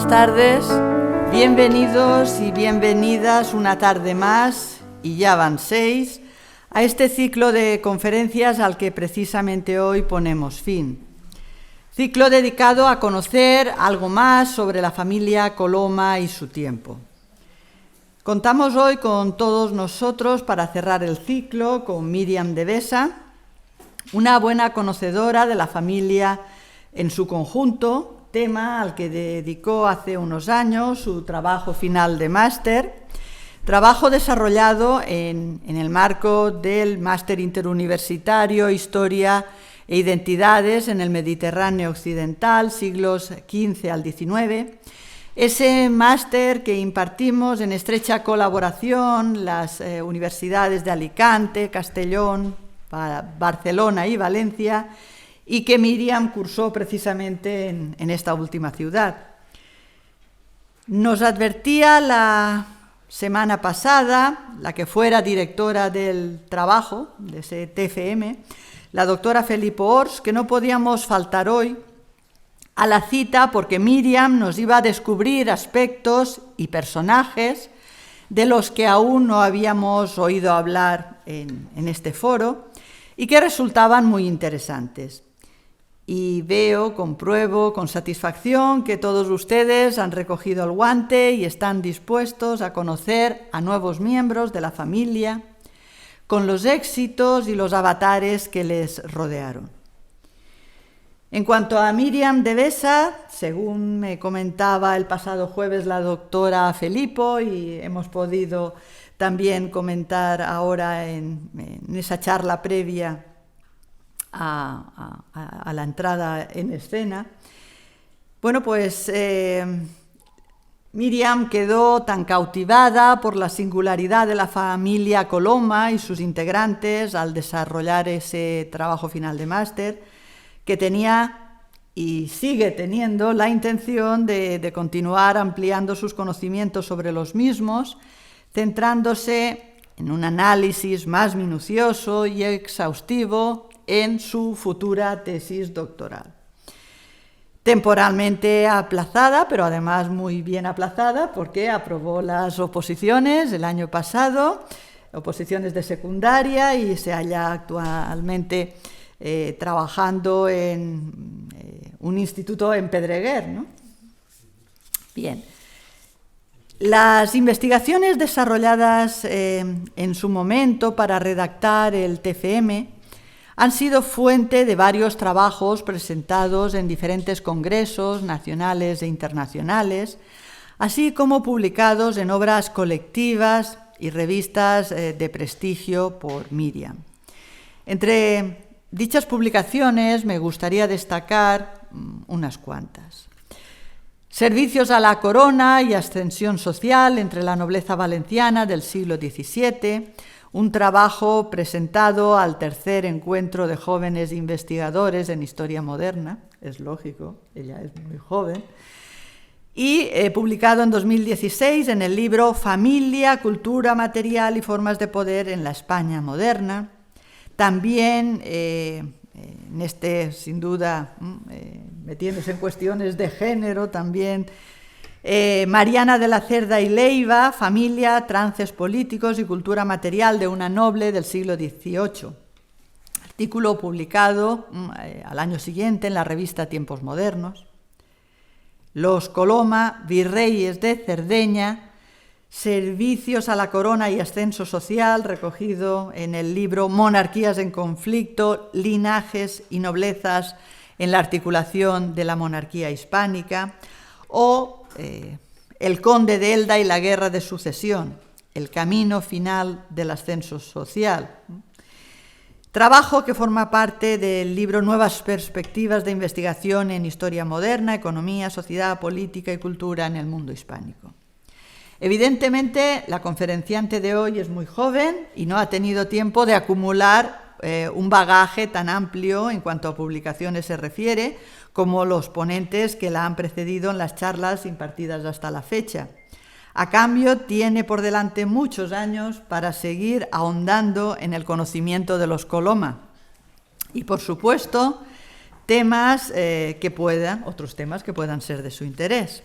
buenas tardes, bienvenidos y bienvenidas una tarde más, y ya van 6, a este ciclo de conferencias al que precisamente hoy ponemos fin. Ciclo dedicado a conocer algo más sobre la familia Coloma y su tiempo. Contamos hoy con todos nosotros para cerrar el ciclo con Míriam Devesa, una buena conocedora de la familia en su conjunto, tema al que dedicó hace unos años su trabajo final de máster, trabajo desarrollado en el marco del Máster Interuniversitario Historia e Identidades en el Mediterráneo Occidental, siglos XV al XIX, ese máster que impartimos en estrecha colaboración las universidades de Alicante, Castellón, Barcelona y Valencia, y que Míriam cursó precisamente en esta última ciudad. Nos advertía la semana pasada la que fuera directora del trabajo, de ese TFM, la doctora Felipe Ors, que no podíamos faltar hoy a la cita porque Míriam nos iba a descubrir aspectos y personajes de los que aún no habíamos oído hablar en este foro y que resultaban muy interesantes. Y compruebo con satisfacción que todos ustedes han recogido el guante y están dispuestos a conocer a nuevos miembros de la familia con los éxitos y los avatares que les rodearon. En cuanto a Míriam Devesa, según me comentaba el pasado jueves la doctora Felipo, y hemos podido también comentar ahora en esa charla previa a la entrada en escena, bueno, pues Míriam quedó tan cautivada por la singularidad de la familia Coloma y sus integrantes al desarrollar ese trabajo final de máster, que tenía y sigue teniendo la intención de continuar ampliando sus conocimientos sobre los mismos, centrándose en un análisis más minucioso y exhaustivo en su futura tesis doctoral. Temporalmente aplazada, pero además muy bien aplazada, porque aprobó las oposiciones el año pasado, oposiciones de secundaria, y se halla actualmente trabajando en un instituto en Pedreguer, ¿no? Bien. Las investigaciones desarrolladas en su momento para redactar el TFM han sido fuente de varios trabajos presentados en diferentes congresos nacionales e internacionales, así como publicados en obras colectivas y revistas de prestigio por Míriam. Entre dichas publicaciones me gustaría destacar unas cuantas. Servicios a la corona y ascensión social entre la nobleza valenciana del siglo XVII, un trabajo presentado al tercer encuentro de jóvenes investigadores en historia moderna, es lógico, ella es muy joven, y publicado en 2016 en el libro Familia, Cultura Material y Formas de Poder en la España Moderna. También, sin duda, metiéndose en cuestiones de género, también Mariana de la Cerda y Leiva, Familia, Trances Políticos y Cultura Material de una noble del siglo XVIII. Artículo publicado al año siguiente en la revista Tiempos Modernos. Los Coloma, virreyes de Cerdeña, Servicios a la corona y ascenso social, recogido en el libro Monarquías en conflicto, linajes y noblezas en la articulación de la monarquía hispánica, o El conde de Elda y la guerra de sucesión, el camino final del ascenso social. Trabajo que forma parte del libro Nuevas perspectivas de investigación en historia moderna, economía, sociedad, política y cultura en el mundo hispánico. Evidentemente, la conferenciante de hoy es muy joven y no ha tenido tiempo de acumular un bagaje tan amplio en cuanto a publicaciones se refiere, como los ponentes que la han precedido en las charlas impartidas hasta la fecha. A cambio, tiene por delante muchos años para seguir ahondando en el conocimiento de los Coloma. Y, por supuesto, otros temas que puedan ser de su interés.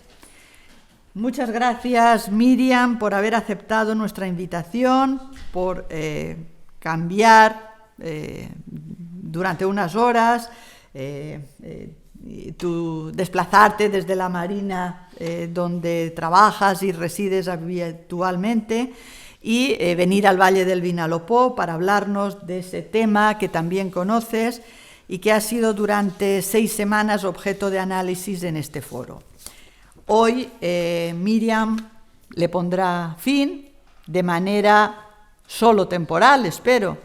Muchas gracias, Miriam, por haber aceptado nuestra invitación, por cambiar durante unas horas, desplazarte desde la Marina donde trabajas y resides habitualmente y venir al Valle del Vinalopó para hablarnos de ese tema que también conoces y que ha sido durante 6 semanas objeto de análisis en este foro. Hoy Miriam le pondrá fin de manera solo temporal, espero,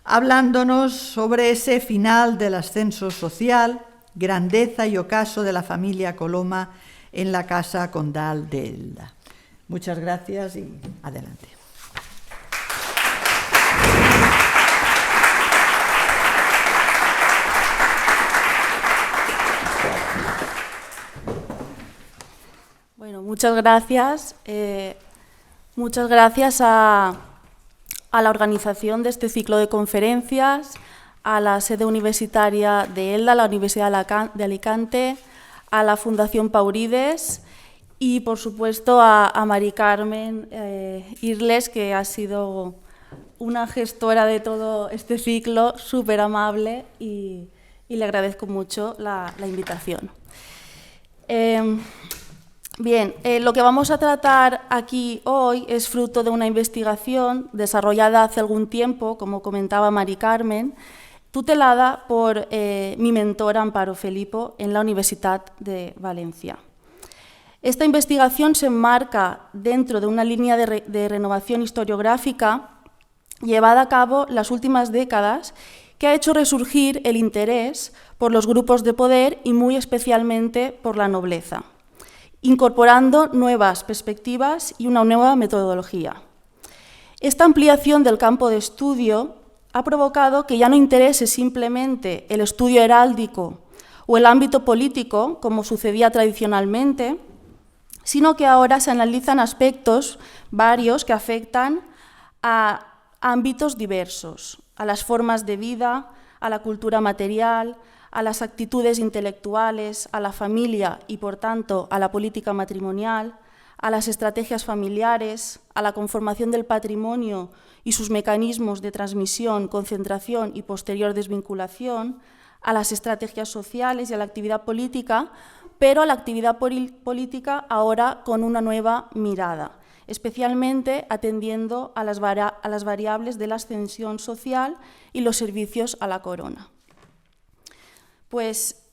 hablándonos sobre ese final del ascenso social, grandeza y ocaso de la familia Coloma en la Casa Condal de Elda. Muchas gracias y adelante. Bueno, muchas gracias. Muchas gracias a la organización de este ciclo de conferencias, a la sede universitaria de Elda, la Universidad de Alicante, a la Fundación Paurides y, por supuesto, a Mari Carmen Irles, que ha sido una gestora de todo este ciclo, súper amable y le agradezco mucho la invitación. Bien, lo que vamos a tratar aquí hoy es fruto de una investigación desarrollada hace algún tiempo, como comentaba Mari Carmen, tutelada por mi mentora Amparo Felipo en la Universidad de Valencia. Esta investigación se enmarca dentro de una línea de renovación historiográfica llevada a cabo las últimas décadas que ha hecho resurgir el interés por los grupos de poder y muy especialmente por la nobleza, incorporando nuevas perspectivas y una nueva metodología. Esta ampliación del campo de estudio ha provocado que ya no interese simplemente el estudio heráldico o el ámbito político, como sucedía tradicionalmente, sino que ahora se analizan aspectos varios que afectan a ámbitos diversos, a las formas de vida, a la cultura material, a las actitudes intelectuales, a la familia y, por tanto, a la política matrimonial, a las estrategias familiares, a la conformación del patrimonio y sus mecanismos de transmisión, concentración y posterior desvinculación, a las estrategias sociales y a la actividad política, pero a la actividad política ahora con una nueva mirada, especialmente atendiendo a las variables de la ascensión social y los servicios a la corona. Pues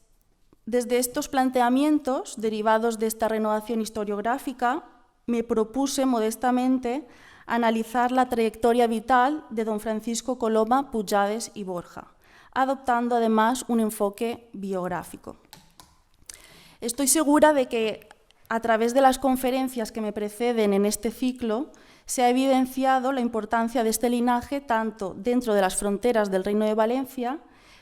desde estos planteamientos, derivados de esta renovación historiográfica, me propuse modestamente analizar la trayectoria vital de don Francisco Coloma, Pujades y Borja, adoptando además un enfoque biográfico. Estoy segura de que a través de las conferencias que me preceden en este ciclo se ha evidenciado la importancia de este linaje tanto dentro de las fronteras del Reino de Valencia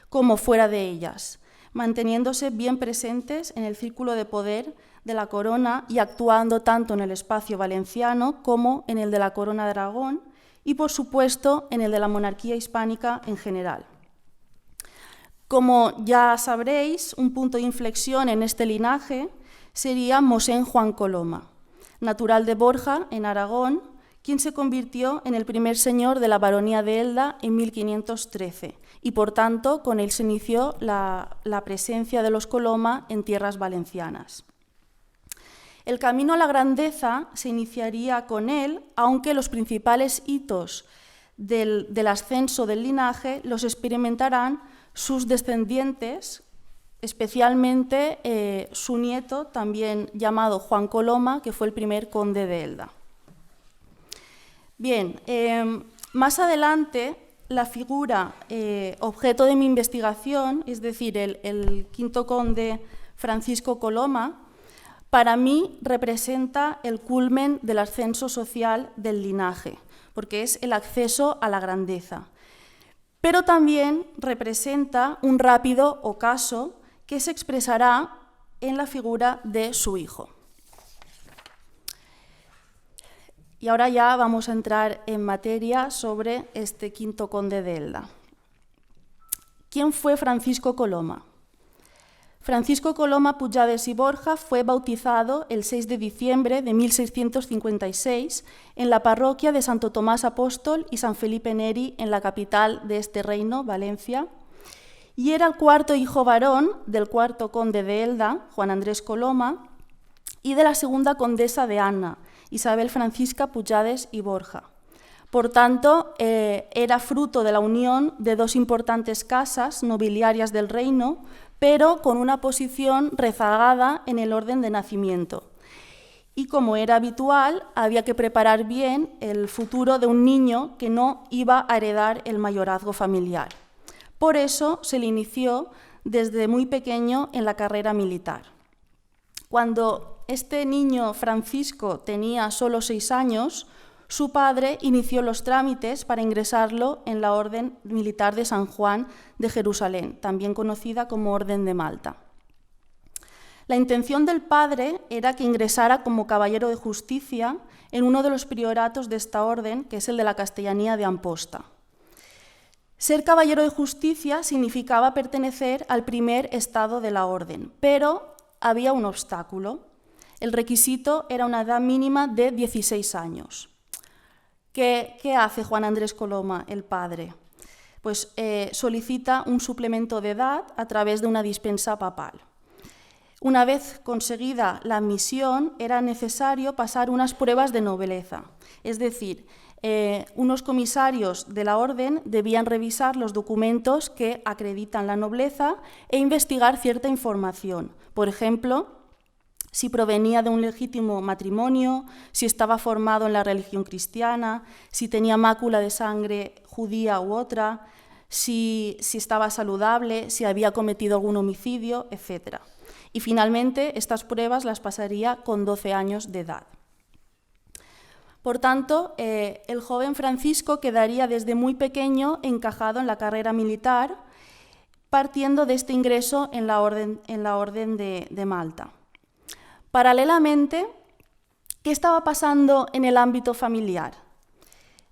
como fuera de ellas, manteniéndose bien presentes en el círculo de poder de la corona y actuando tanto en el espacio valenciano como en el de la corona de Aragón y, por supuesto, en el de la monarquía hispánica en general. Como ya sabréis, un punto de inflexión en este linaje sería Mosén Juan Coloma, natural de Borja, en Aragón, quien se convirtió en el primer señor de la baronía de Elda en 1513 y, por tanto, con él se inició la presencia de los Coloma en tierras valencianas. El camino a la grandeza se iniciaría con él, aunque los principales hitos del ascenso del linaje los experimentarán sus descendientes, especialmente su nieto, también llamado Juan Coloma, que fue el primer conde de Elda. Bien, más adelante, la figura objeto de mi investigación, es decir, el quinto conde Francisco Coloma, para mí representa el culmen del ascenso social del linaje, porque es el acceso a la grandeza. Pero también representa un rápido ocaso que se expresará en la figura de su hijo. Y ahora ya vamos a entrar en materia sobre este quinto conde de Elda. ¿Quién fue Francisco Coloma? Francisco Coloma Pujades y Borja fue bautizado el 6 de diciembre de 1656 en la parroquia de Santo Tomás Apóstol y San Felipe Neri, en la capital de este reino, Valencia, y era el cuarto hijo varón del cuarto conde de Elda, Juan Andrés Coloma, y de la segunda condesa de Anna, Isabel Francisca Pujades y Borja. Por tanto, era fruto de la unión de dos importantes casas nobiliarias del reino, pero con una posición rezagada en el orden de nacimiento. Y como era habitual, había que preparar bien el futuro de un niño que no iba a heredar el mayorazgo familiar. Por eso se le inició desde muy pequeño en la carrera militar. Cuando este niño Francisco tenía solo 6 años, su padre inició los trámites para ingresarlo en la Orden Militar de San Juan de Jerusalén, también conocida como Orden de Malta. La intención del padre era que ingresara como caballero de justicia en uno de los prioratos de esta orden, que es el de la Castellanía de Amposta. Ser caballero de justicia significaba pertenecer al primer estado de la orden, pero había un obstáculo. El requisito era una edad mínima de 16 años. ¿Qué hace Juan Andrés Coloma, el padre? Pues solicita un suplemento de edad a través de una dispensa papal. Una vez conseguida la admisión, era necesario pasar unas pruebas de nobleza, es decir, unos comisarios de la orden debían revisar los documentos que acreditan la nobleza e investigar cierta información. Por ejemplo, si provenía de un legítimo matrimonio, si estaba formado en la religión cristiana, si tenía mácula de sangre judía u otra, si estaba saludable, si había cometido algún homicidio, etc. Y finalmente estas pruebas las pasaría con 12 años de edad. Por tanto, el joven Francisco quedaría desde muy pequeño encajado en la carrera militar, partiendo de este ingreso en la orden de Malta. Paralelamente, ¿qué estaba pasando en el ámbito familiar?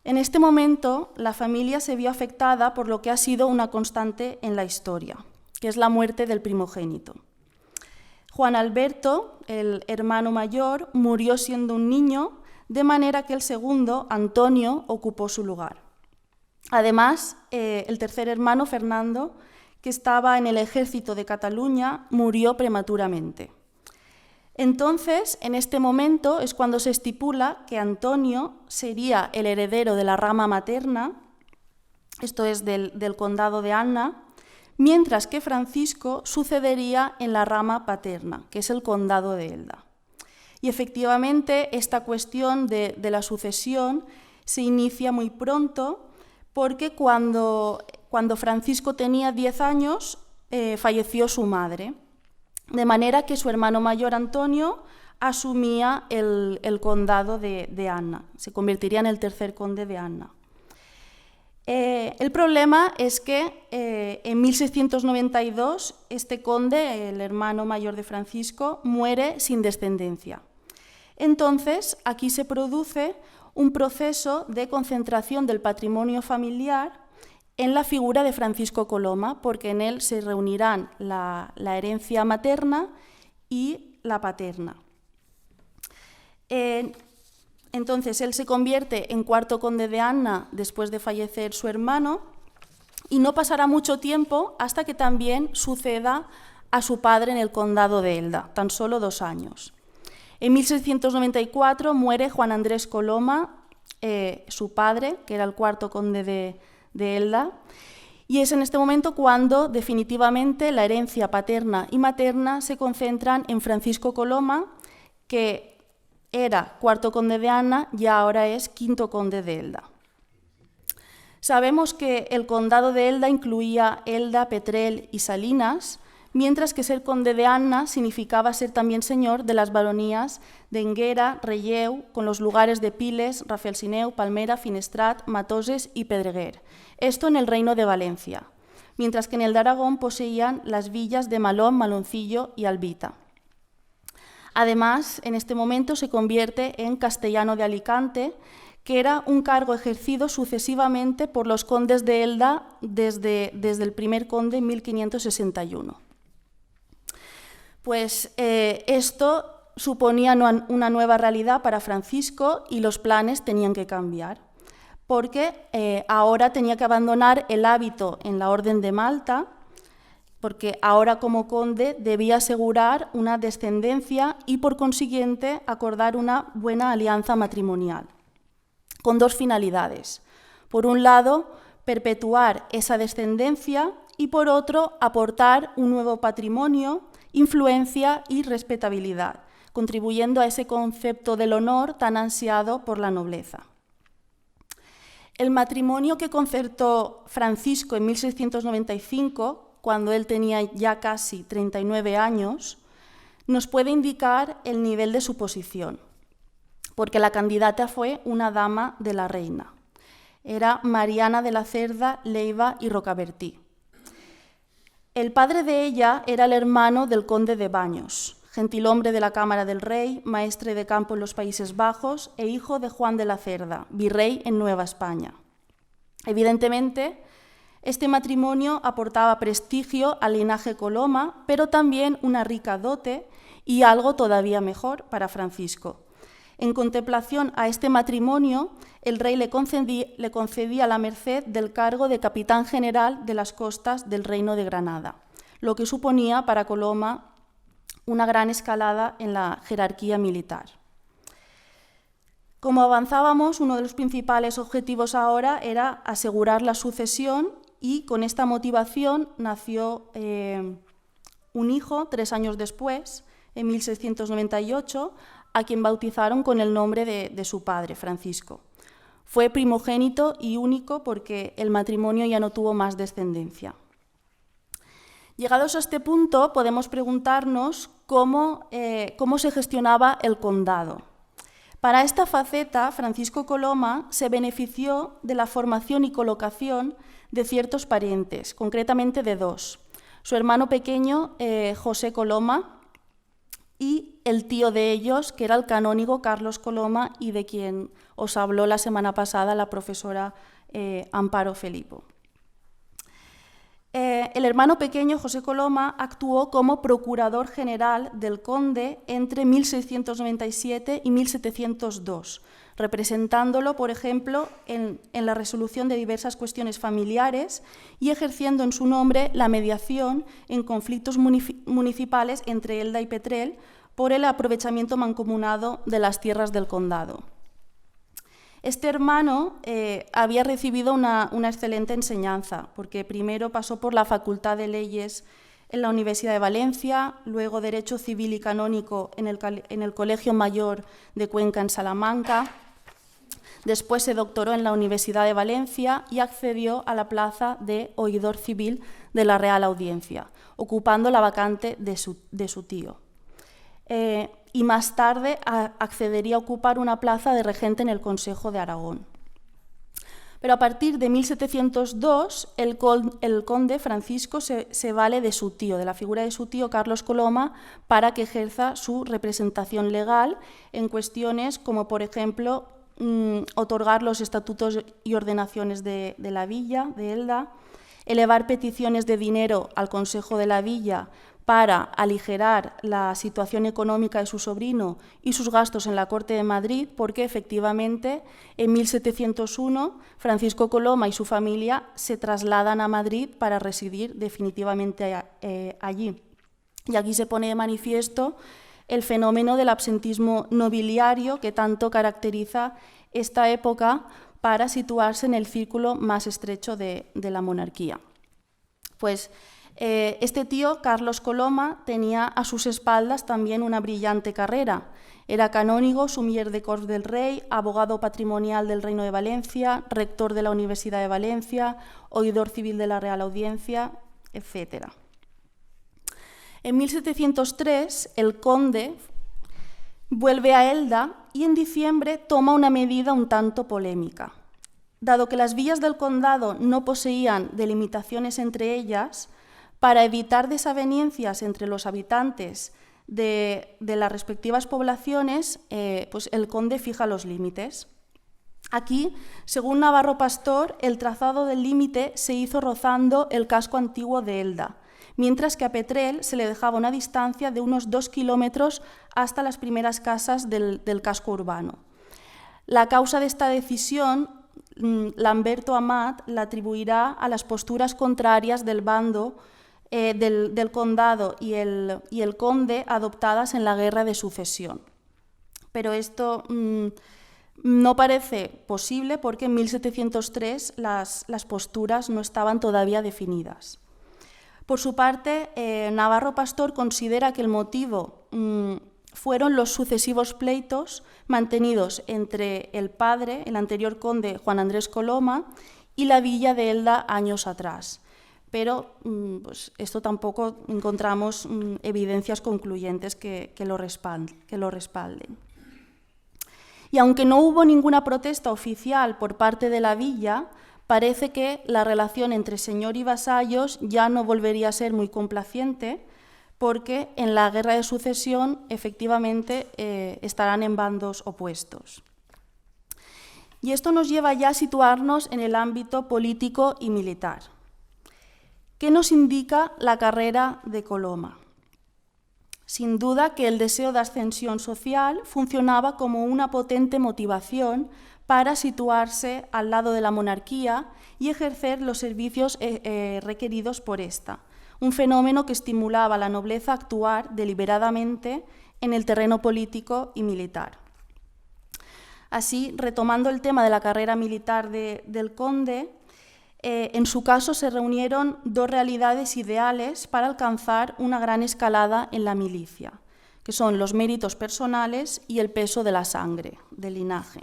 En este momento, la familia se vio afectada por lo que ha sido una constante en la historia, que es la muerte del primogénito. Juan Alberto, el hermano mayor, murió siendo un niño, de manera que el segundo, Antonio, ocupó su lugar. Además, el tercer hermano, Fernando, que estaba en el ejército de Cataluña, murió prematuramente. Entonces, en este momento es cuando se estipula que Antonio sería el heredero de la rama materna, esto es del condado de Anna, mientras que Francisco sucedería en la rama paterna, que es el condado de Elda. Y efectivamente esta cuestión de la sucesión se inicia muy pronto, porque cuando Francisco tenía 10 años falleció su madre. De manera que su hermano mayor, Antonio, asumía el condado de Anna, se convertiría en el tercer conde de Anna. El problema es que en 1692 este conde, el hermano mayor de Francisco, muere sin descendencia. Entonces, aquí se produce un proceso de concentración del patrimonio familiar en la figura de Francisco Coloma, porque en él se reunirán la herencia materna y la paterna. Entonces, él se convierte en cuarto conde de Anna después de fallecer su hermano, y no pasará mucho tiempo hasta que también suceda a su padre en el condado de Elda, tan solo 2 años. En 1694 muere Juan Andrés Coloma, su padre, que era el cuarto conde de Elda, y es en este momento cuando definitivamente la herencia paterna y materna se concentran en Francisco Coloma, que era cuarto conde de Anna y ahora es quinto conde de Elda. Sabemos que el condado de Elda incluía Elda, Petrel y Salinas, mientras que ser conde de Anna significaba ser también señor de las baronías de Enguera, Relleu, con los lugares de Piles, Rafelsineu, Palmera, Finestrat, Matoses y Pedreguer. Esto en el reino de Valencia, mientras que en el de Aragón poseían las villas de Malón, Maloncillo y Albita. Además, en este momento se convierte en castellano de Alicante, que era un cargo ejercido sucesivamente por los condes de Elda desde el primer conde en 1561. Pues esto suponía una nueva realidad para Francisco y los planes tenían que cambiar, porque ahora tenía que abandonar el hábito en la Orden de Malta, porque ahora como conde debía asegurar una descendencia y por consiguiente acordar una buena alianza matrimonial, con dos finalidades. Por un lado, perpetuar esa descendencia y por otro, aportar un nuevo patrimonio, influencia y respetabilidad, contribuyendo a ese concepto del honor tan ansiado por la nobleza. El matrimonio que concertó Francisco en 1695, cuando él tenía ya casi 39 años, nos puede indicar el nivel de su posición, porque la candidata fue una dama de la reina. Era Mariana de la Cerda, Leiva y Rocabertí. El padre de ella era el hermano del conde de Baños, gentilhombre de la Cámara del Rey, maestre de campo en los Países Bajos e hijo de Juan de la Cerda, virrey en Nueva España. Evidentemente, este matrimonio aportaba prestigio al linaje Coloma, pero también una rica dote y algo todavía mejor para Francisco. En contemplación a este matrimonio, el rey le concedía la merced del cargo de capitán general de las costas del Reino de Granada, lo que suponía para Coloma una gran escalada en la jerarquía militar. Como avanzábamos, uno de los principales objetivos ahora era asegurar la sucesión y con esta motivación nació un hijo 3 años después, en 1698, a quien bautizaron con el nombre de su padre, Francisco. Fue primogénito y único porque el matrimonio ya no tuvo más descendencia. Llegados a este punto, podemos preguntarnos cómo se gestionaba el condado. Para esta faceta, Francisco Coloma se benefició de la formación y colocación de ciertos parientes, concretamente de 2. Su hermano pequeño, José Coloma, y el tío de ellos, que era el canónigo Carlos Coloma y de quien os habló la semana pasada la profesora Amparo Felipo. El hermano pequeño, José Coloma, actuó como procurador general del conde entre 1697 y 1702, representándolo, por ejemplo, en la resolución de diversas cuestiones familiares y ejerciendo en su nombre la mediación en conflictos municipales entre Elda y Petrel por el aprovechamiento mancomunado de las tierras del condado. Este hermano había recibido una excelente enseñanza, porque primero pasó por la Facultad de Leyes en la Universidad de Valencia, luego Derecho Civil y Canónico en el Colegio Mayor de Cuenca en Salamanca, después se doctoró en la Universidad de Valencia y accedió a la plaza de oidor civil de la Real Audiencia, ocupando la vacante de su tío. Y más tarde accedería a ocupar una plaza de regente en el Consejo de Aragón. Pero a partir de 1702, el conde Francisco se vale de su tío, de la figura de su tío Carlos Coloma, para que ejerza su representación legal en cuestiones como, por ejemplo, otorgar los estatutos y ordenaciones de la villa, de Elda, elevar peticiones de dinero al Consejo de la Villa para aligerar la situación económica de su sobrino y sus gastos en la corte de Madrid, porque efectivamente en 1701 Francisco Coloma y su familia se trasladan a Madrid para residir definitivamente allí. Y aquí se pone de manifiesto el fenómeno del absentismo nobiliario que tanto caracteriza esta época para situarse en el círculo más estrecho de la monarquía. Pues este tío, Carlos Coloma, tenía a sus espaldas también una brillante carrera. Era canónigo, sumiller de Corts del Rey, abogado patrimonial del Reino de Valencia, rector de la Universidad de Valencia, oidor civil de la Real Audiencia, etc. En 1703, el conde vuelve a Elda y en diciembre toma una medida un tanto polémica. Dado que las villas del condado no poseían delimitaciones entre ellas, para evitar desavenencias entre los habitantes de las respectivas poblaciones, pues el conde fija los límites. Aquí, según Navarro Pastor, el trazado del límite se hizo rozando el casco antiguo de Elda, mientras que a Petrel se le dejaba una distancia de unos 2 kilómetros hasta las primeras casas del casco urbano. La causa de esta decisión, Lamberto Amat la atribuirá a las posturas contrarias del bando del condado y el conde adoptadas en la Guerra de Sucesión. Pero esto no parece posible porque en 1703 las posturas no estaban todavía definidas. Por su parte, Navarro Pastor considera que el motivo fueron los sucesivos pleitos mantenidos entre el padre, el anterior conde Juan Andrés Coloma, y la villa de Elda años atrás. Pero pues, esto tampoco encontramos evidencias concluyentes que lo respalden. Y aunque no hubo ninguna protesta oficial por parte de la villa, parece que la relación entre señor y vasallos ya no volvería a ser muy complaciente, porque en la Guerra de Sucesión efectivamente estarán en bandos opuestos. Y esto nos lleva ya a situarnos en el ámbito político y militar. ¿Qué nos indica la carrera de Coloma? Sin duda que el deseo de ascensión social funcionaba como una potente motivación para situarse al lado de la monarquía y ejercer los servicios requeridos por esta, un fenómeno que estimulaba a la nobleza a actuar deliberadamente en el terreno político y militar. Así, retomando el tema de la carrera militar del conde, en su caso se reunieron dos realidades ideales para alcanzar una gran escalada en la milicia, que son los méritos personales y el peso de la sangre, del linaje.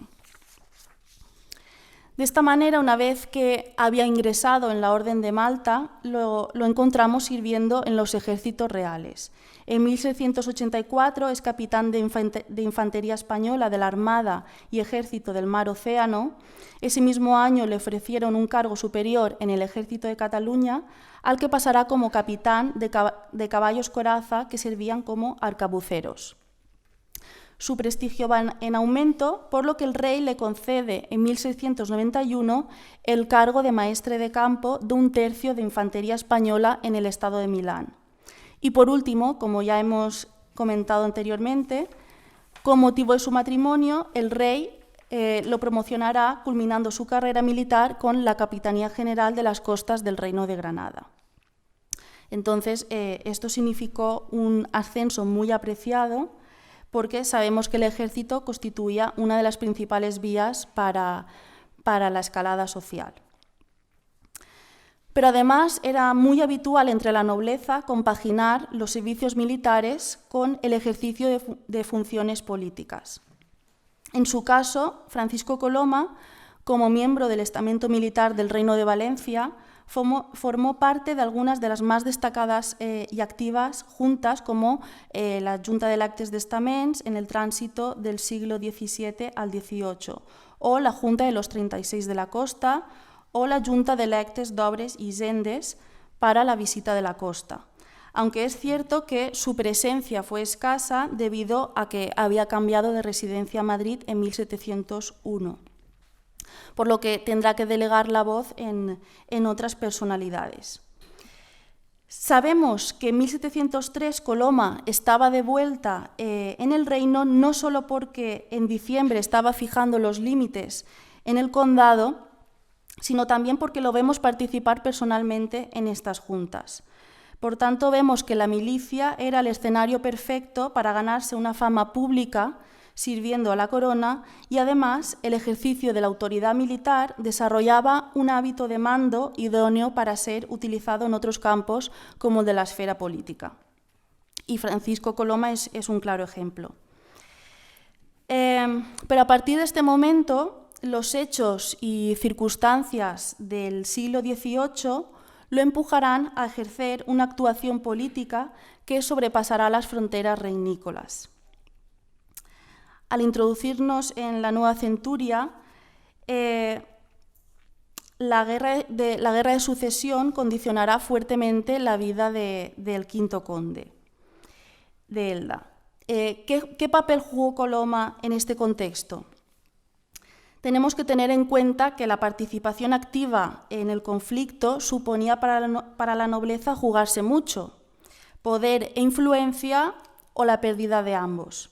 De esta manera, una vez que había ingresado en la Orden de Malta, lo encontramos sirviendo en los ejércitos reales. En 1684 es capitán de Infantería Española de la Armada y Ejército del Mar Océano. Ese mismo año le ofrecieron un cargo superior en el Ejército de Cataluña, al que pasará como capitán de caballos coraza que servían como arcabuceros. Su prestigio va en aumento, por lo que el rey le concede en 1691 el cargo de maestre de campo de un tercio de infantería española en el estado de Milán. Y por último, como ya hemos comentado anteriormente, con motivo de su matrimonio, el rey lo promocionará, culminando su carrera militar con la Capitanía General de las Costas del Reino de Granada. Entonces, esto significó un ascenso muy apreciado, porque sabemos que el ejército constituía una de las principales vías para la escalada social. Pero además era muy habitual entre la nobleza compaginar los servicios militares con el ejercicio de funciones políticas. En su caso, Francisco Coloma, como miembro del estamento militar del Reino de Valencia, formó parte de algunas de las más destacadas y activas juntas, como la Junta d'Electes d'Estaments en el tránsito del siglo XVII al XVIII, o la Junta de los 36 de la Costa, o la Junta d'Electes d'Obres i Hisendes para la visita de la costa, aunque es cierto que su presencia fue escasa debido a que había cambiado de residencia a Madrid en 1701. Por lo que tendrá que delegar la voz en otras personalidades. Sabemos que en 1703 Coloma estaba de vuelta en el reino, no solo porque en diciembre estaba fijando los límites en el condado, sino también porque lo vemos participar personalmente en estas juntas. Por tanto, vemos que la milicia era el escenario perfecto para ganarse una fama pública sirviendo a la corona, y además el ejercicio de la autoridad militar desarrollaba un hábito de mando idóneo para ser utilizado en otros campos como el de la esfera política. Y Francisco Coloma es un claro ejemplo. Pero a partir de este momento, los hechos y circunstancias del siglo XVIII lo empujarán a ejercer una actuación política que sobrepasará las fronteras reinícolas. Al introducirnos en la nueva centuria, la guerra de sucesión condicionará fuertemente la vida del quinto conde de Elda. ¿Qué papel jugó Coloma en este contexto? tenemos que tener en cuenta que la participación activa en el conflicto suponía para la nobleza jugarse mucho, poder e influencia o la pérdida de ambos.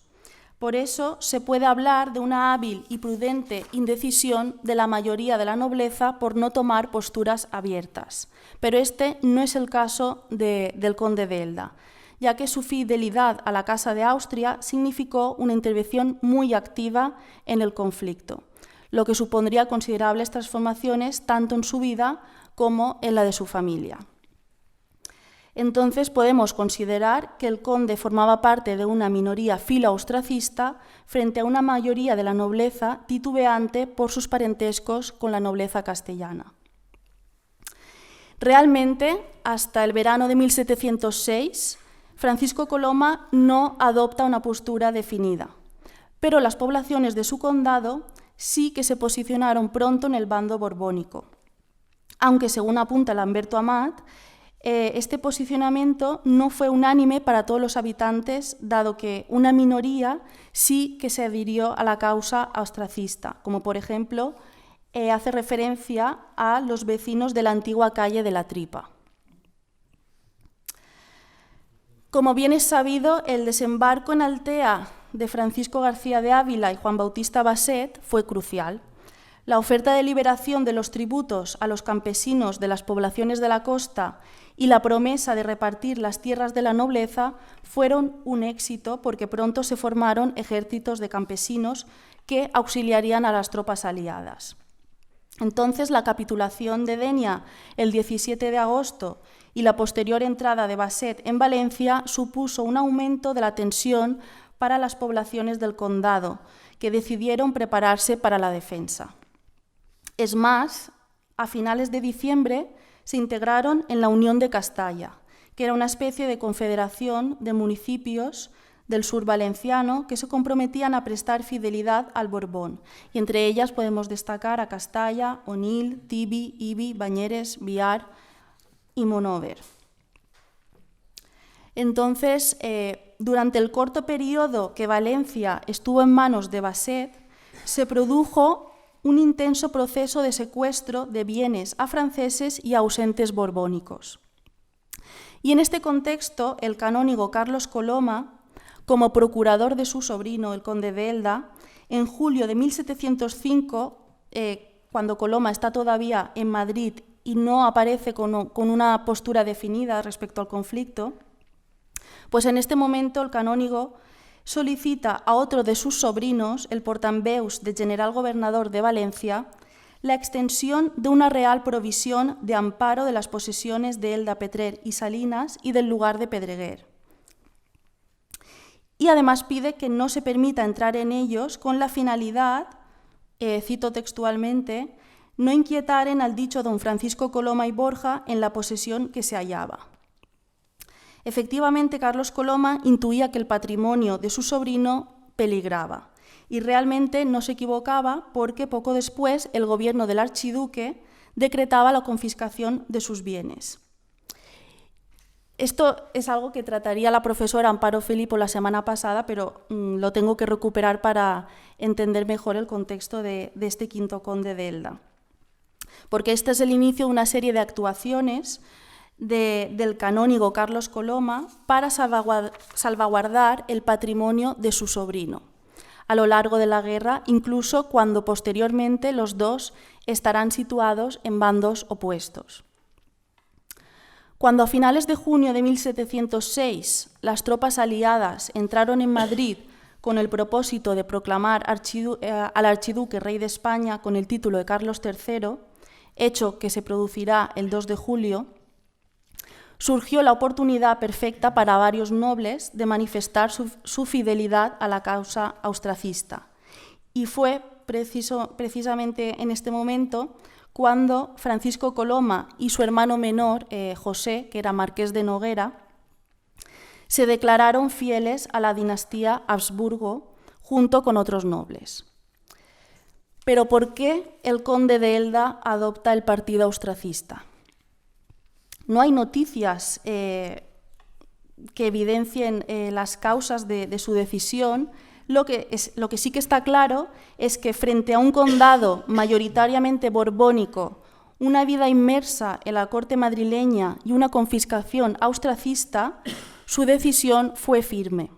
Por eso se puede hablar de una hábil y prudente indecisión de la mayoría de la nobleza por no tomar posturas abiertas. Pero este no es el caso del conde de Elda, ya que su fidelidad a la Casa de Austria significó una intervención muy activa en el conflicto, lo que supondría considerables transformaciones tanto en su vida como en la de su familia. Entonces podemos considerar que el conde formaba parte de una minoría filo-austracista frente a una mayoría de la nobleza titubeante por sus parentescos con la nobleza castellana. Realmente, hasta el verano de 1706, Francisco Coloma no adopta una postura definida, pero las poblaciones de su condado sí que se posicionaron pronto en el bando borbónico, aunque según apunta Lamberto Amat, este posicionamiento no fue unánime para todos los habitantes, dado que una minoría sí que se adhirió a la causa austracista, como por ejemplo hace referencia a los vecinos de la antigua calle de la Tripa. Como bien es sabido, el desembarco en Altea de Francisco García de Ávila y Juan Bautista Basset fue crucial. La oferta de liberación de los tributos a los campesinos de las poblaciones de la costa y la promesa de repartir las tierras de la nobleza fueron un éxito porque pronto se formaron ejércitos de campesinos que auxiliarían a las tropas aliadas. Entonces, la capitulación de Denia el 17 de agosto y la posterior entrada de Basset en Valencia supuso un aumento de la tensión para las poblaciones del condado, que decidieron prepararse para la defensa. Es más, a finales de diciembre se integraron en la Unión de Castalla, que era una especie de confederación de municipios del sur valenciano que se comprometían a prestar fidelidad al Borbón, y entre ellas podemos destacar a Castalla, Onil, Tibi, Ibi, Bañeres, Biar y Monóver. Entonces, durante el corto periodo que Valencia estuvo en manos de Basset, se produjo un intenso proceso de secuestro de bienes a franceses y ausentes borbónicos. Y en este contexto, el canónigo Carlos Coloma, como procurador de su sobrino, el conde de Elda, en julio de 1705, cuando Coloma está todavía en Madrid y no aparece con una postura definida respecto al conflicto, pues en este momento el canónigo solicita a otro de sus sobrinos, el portaveus del general gobernador de Valencia, la extensión de una real provisión de amparo de las posesiones de Elda, Petrer y Salinas y del lugar de Pedreguer. Y además pide que no se permita entrar en ellos con la finalidad, cito textualmente, no inquietaren al dicho don Francisco Coloma y Borja en la posesión que se hallaba. Efectivamente, Carlos Coloma intuía que el patrimonio de su sobrino peligraba y realmente no se equivocaba porque poco después el gobierno del archiduque decretaba la confiscación de sus bienes. Esto es algo que trataría la profesora Amparo Filipo la semana pasada, pero lo tengo que recuperar para entender mejor el contexto de este quinto conde de Elda. Porque este es el inicio de una serie de actuaciones del canónigo Carlos Coloma para salvaguardar el patrimonio de su sobrino a lo largo de la guerra, incluso cuando posteriormente los dos estarán situados en bandos opuestos. Cuando a finales de junio de 1706 las tropas aliadas entraron en Madrid con el propósito de proclamar al archiduque rey de España con el título de Carlos III, hecho que se producirá el 2 de julio, surgió la oportunidad perfecta para varios nobles de manifestar su fidelidad a la causa austracista. Y fue precisamente en este momento cuando Francisco Coloma y su hermano menor, José, que era marqués de Noguera, se declararon fieles a la dinastía Habsburgo junto con otros nobles. Pero ¿por qué el conde de Elda adopta el partido austracista? No hay noticias que evidencien las causas de su decisión, Lo que sí que está claro es que frente a un condado mayoritariamente borbónico, una vida inmersa en la corte madrileña y una confiscación austracista, su decisión fue firme.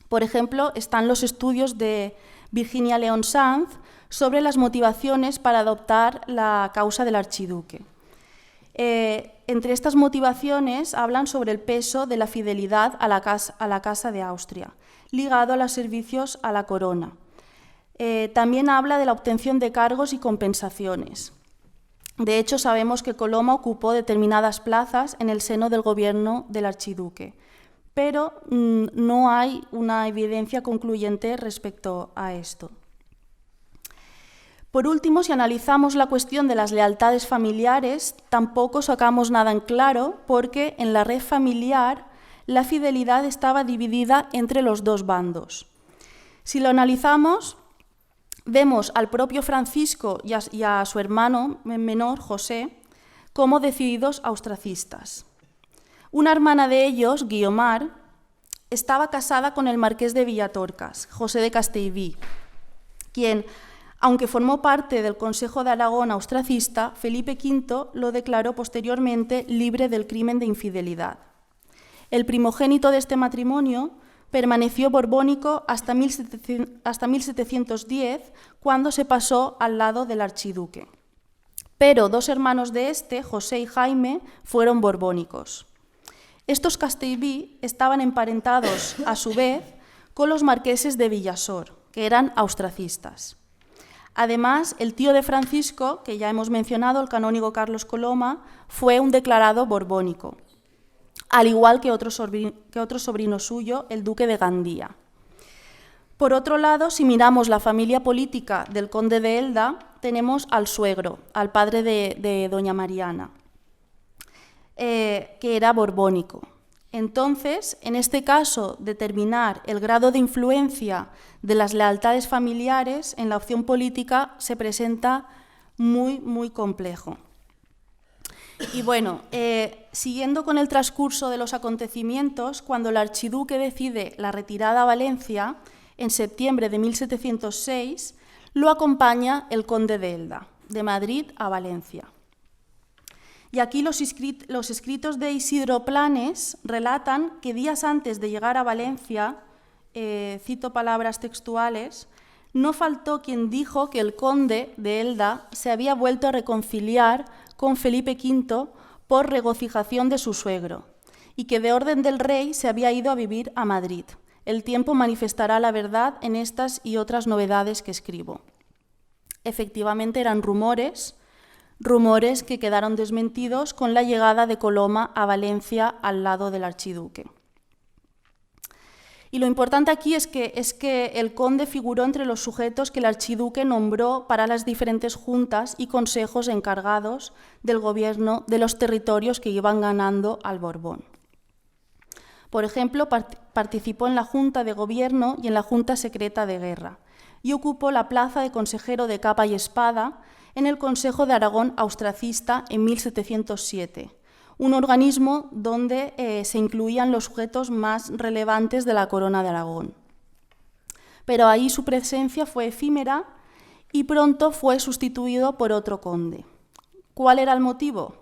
Por ejemplo, están los estudios de Virginia León Sanz sobre las motivaciones para adoptar la causa del archiduque. Entre estas motivaciones hablan sobre el peso de la fidelidad a la Casa de Austria, ligado a los servicios a la corona. También habla de la obtención de cargos y compensaciones. De hecho, sabemos que Coloma ocupó determinadas plazas en el seno del gobierno del archiduque, pero no hay una evidencia concluyente respecto a esto. Por último, si analizamos la cuestión de las lealtades familiares, tampoco sacamos nada en claro, porque en la red familiar la fidelidad estaba dividida entre los dos bandos. Si lo analizamos, vemos al propio Francisco y a su hermano menor, José, como decididos austracistas. Una hermana de ellos, Guiomar, estaba casada con el marqués de Villatorcas, José de Castellví, quien, aunque formó parte del Consejo de Aragón austracista, Felipe V lo declaró posteriormente libre del crimen de infidelidad. El primogénito de este matrimonio permaneció borbónico hasta 1710, cuando se pasó al lado del archiduque. Pero dos hermanos de este, José y Jaime, fueron borbónicos. Estos Castellví estaban emparentados, a su vez, con los marqueses de Villasor, que eran austracistas. Además, el tío de Francisco, que ya hemos mencionado, el canónigo Carlos Coloma, fue un declarado borbónico, al igual que otro sobrino suyo, el duque de Gandía. Por otro lado, si miramos la familia política del conde de Elda, tenemos al suegro, al padre de doña Mariana, que era borbónico. Entonces, en este caso, determinar el grado de influencia de las lealtades familiares en la opción política se presenta muy, muy complejo. Y bueno, siguiendo con el transcurso de los acontecimientos, cuando el archiduque decide la retirada a Valencia, en septiembre de 1706, lo acompaña el conde de Elda, de Madrid a Valencia. Y aquí los escritos de Isidro Planes relatan que días antes de llegar a Valencia, cito palabras textuales, no faltó quien dijo que el conde de Elda se había vuelto a reconciliar con Felipe V por regocijación de su suegro, y que de orden del rey se había ido a vivir a Madrid. El tiempo manifestará la verdad en estas y otras novedades que escribo. Efectivamente eran rumores que quedaron desmentidos con la llegada de Coloma a Valencia al lado del archiduque. Y lo importante aquí es que el conde figuró entre los sujetos que el archiduque nombró para las diferentes juntas y consejos encargados del gobierno de los territorios que iban ganando al Borbón. Por ejemplo, participó en la Junta de Gobierno y en la Junta Secreta de Guerra, y ocupó la plaza de consejero de capa y espada en el Consejo de Aragón austracista en 1707, un organismo donde se incluían los sujetos más relevantes de la corona de Aragón. Pero ahí su presencia fue efímera y pronto fue sustituido por otro conde. ¿Cuál era el motivo?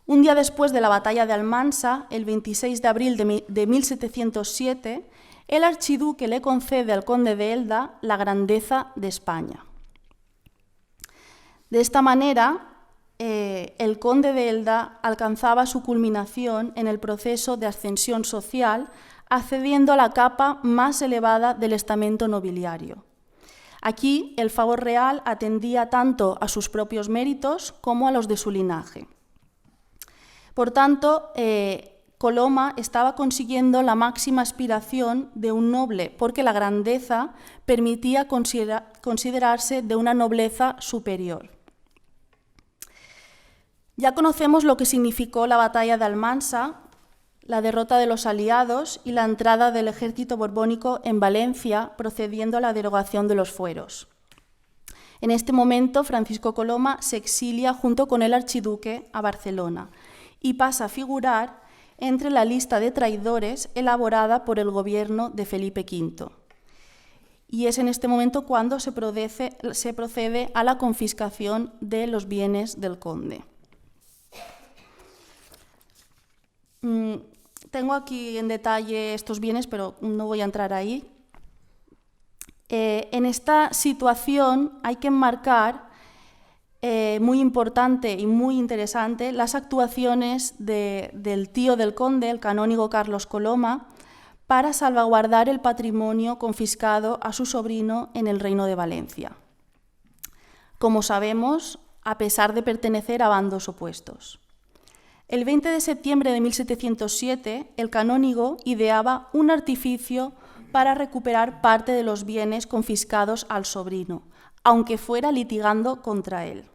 Un día después de la batalla de Almansa, el 26 de abril de 1707, el archiduque le concede al conde de Elda la grandeza de España. De esta manera, el conde de Elda alcanzaba su culminación en el proceso de ascensión social, accediendo a la capa más elevada del estamento nobiliario. Aquí, el favor real atendía tanto a sus propios méritos como a los de su linaje. Por tanto, Coloma estaba consiguiendo la máxima aspiración de un noble, porque la grandeza permitía considerarse de una nobleza superior. Ya conocemos lo que significó la batalla de Almansa, la derrota de los aliados y la entrada del ejército borbónico en Valencia, procediendo a la derogación de los fueros. En este momento, Francisco Coloma se exilia junto con el archiduque a Barcelona y pasa a figurar entre la lista de traidores elaborada por el gobierno de Felipe V. Y es en este momento cuando se procede a la confiscación de los bienes del conde. Tengo aquí en detalle estos bienes, pero no voy a entrar ahí. En esta situación hay que enmarcar, muy importante y muy interesante, las actuaciones del tío del conde, el canónigo Carlos Coloma, para salvaguardar el patrimonio confiscado a su sobrino en el Reino de Valencia. Como sabemos, a pesar de pertenecer a bandos opuestos. El 20 de septiembre de 1707, el canónigo ideaba un artificio para recuperar parte de los bienes confiscados al sobrino, aunque fuera litigando contra él.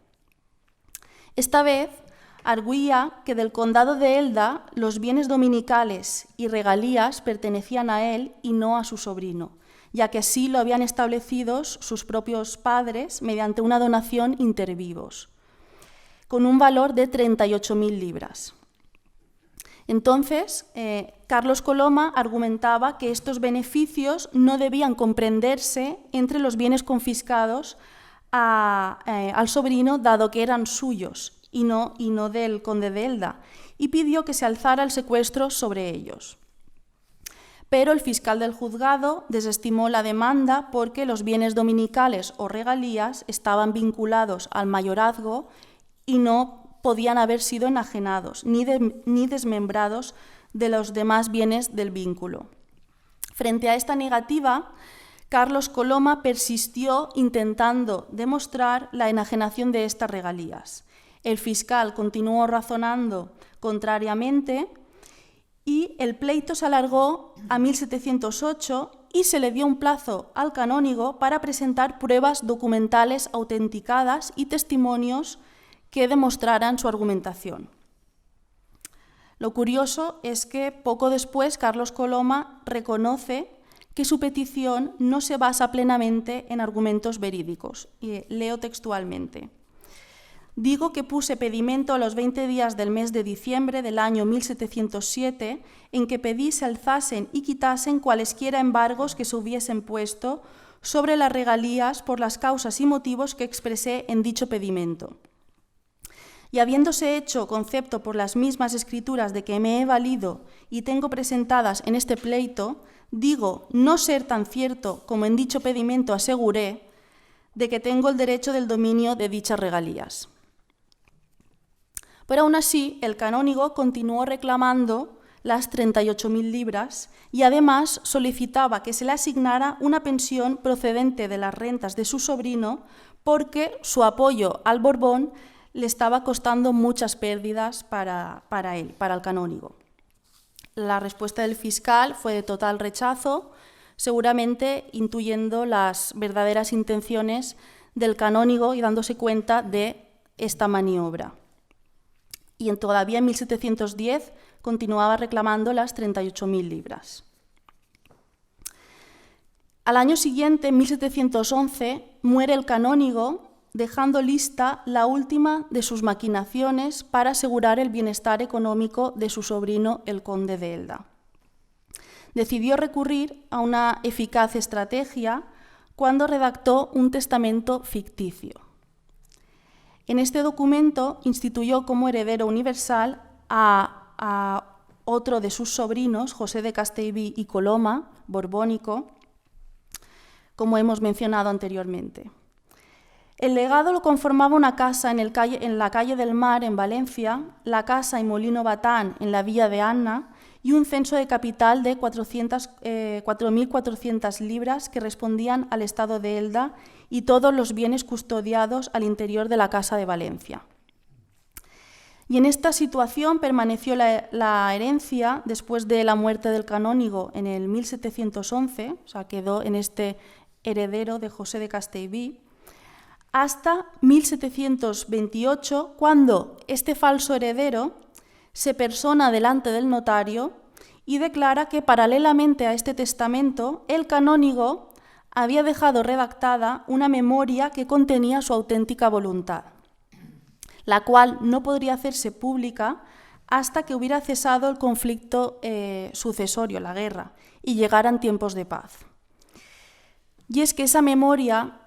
Esta vez arguía que del condado de Elda los bienes dominicales y regalías pertenecían a él y no a su sobrino, ya que así lo habían establecido sus propios padres mediante una donación inter vivos, con un valor de 38.000 libras. Entonces, Carlos Coloma argumentaba que estos beneficios no debían comprenderse entre los bienes confiscados al sobrino, dado que eran suyos y no del conde de Elda, y pidió que se alzara el secuestro sobre ellos. Pero el fiscal del juzgado desestimó la demanda porque los bienes dominicales o regalías estaban vinculados al mayorazgo y no podían haber sido enajenados ni desmembrados de los demás bienes del vínculo. Frente a esta negativa, Carlos Coloma persistió intentando demostrar la enajenación de estas regalías. El fiscal continuó razonando contrariamente y el pleito se alargó a 1708 y se le dio un plazo al canónigo para presentar pruebas documentales autenticadas y testimonios que demostraran su argumentación. Lo curioso es que poco después Carlos Coloma reconoce que su petición no se basa plenamente en argumentos verídicos. Y leo textualmente. Digo que puse pedimento a los 20 días del mes de diciembre del año 1707 en que pedí se alzasen y quitasen cualesquiera embargos que se hubiesen puesto sobre las regalías por las causas y motivos que expresé en dicho pedimento. Y habiéndose hecho concepto por las mismas escrituras de que me he valido y tengo presentadas en este pleito, digo no ser tan cierto como en dicho pedimento aseguré, de que tengo el derecho del dominio de dichas regalías. Pero aún así, el canónigo continuó reclamando las 38.000 libras y además solicitaba que se le asignara una pensión procedente de las rentas de su sobrino porque su apoyo al Borbón le estaba costando muchas pérdidas para él, para el canónigo. La respuesta del fiscal fue de total rechazo, seguramente intuyendo las verdaderas intenciones del canónigo y dándose cuenta de esta maniobra. Y todavía en 1710 continuaba reclamando las 38.000 libras. Al año siguiente, en 1711, muere el canónigo, dejando lista la última de sus maquinaciones para asegurar el bienestar económico de su sobrino, el conde de Elda. Decidió recurrir a una eficaz estrategia cuando redactó un testamento ficticio. En este documento instituyó como heredero universal a otro de sus sobrinos, José de Castellví y Coloma, borbónico, como hemos mencionado anteriormente. El legado lo conformaba una casa en la calle del Mar, en Valencia, la casa y molino Batán, en la villa de Anna, y un censo de capital de 4.400 libras que respondían al estado de Elda y todos los bienes custodiados al interior de la Casa de Valencia. Y en esta situación permaneció la herencia después de la muerte del canónigo en el 1711, o sea, quedó en este heredero de José de Castellví, hasta 1728, cuando este falso heredero se persona delante del notario y declara que paralelamente a este testamento, el canónigo había dejado redactada una memoria que contenía su auténtica voluntad, la cual no podría hacerse pública hasta que hubiera cesado el conflicto sucesorio, la guerra, y llegaran tiempos de paz. Y es que esa memoria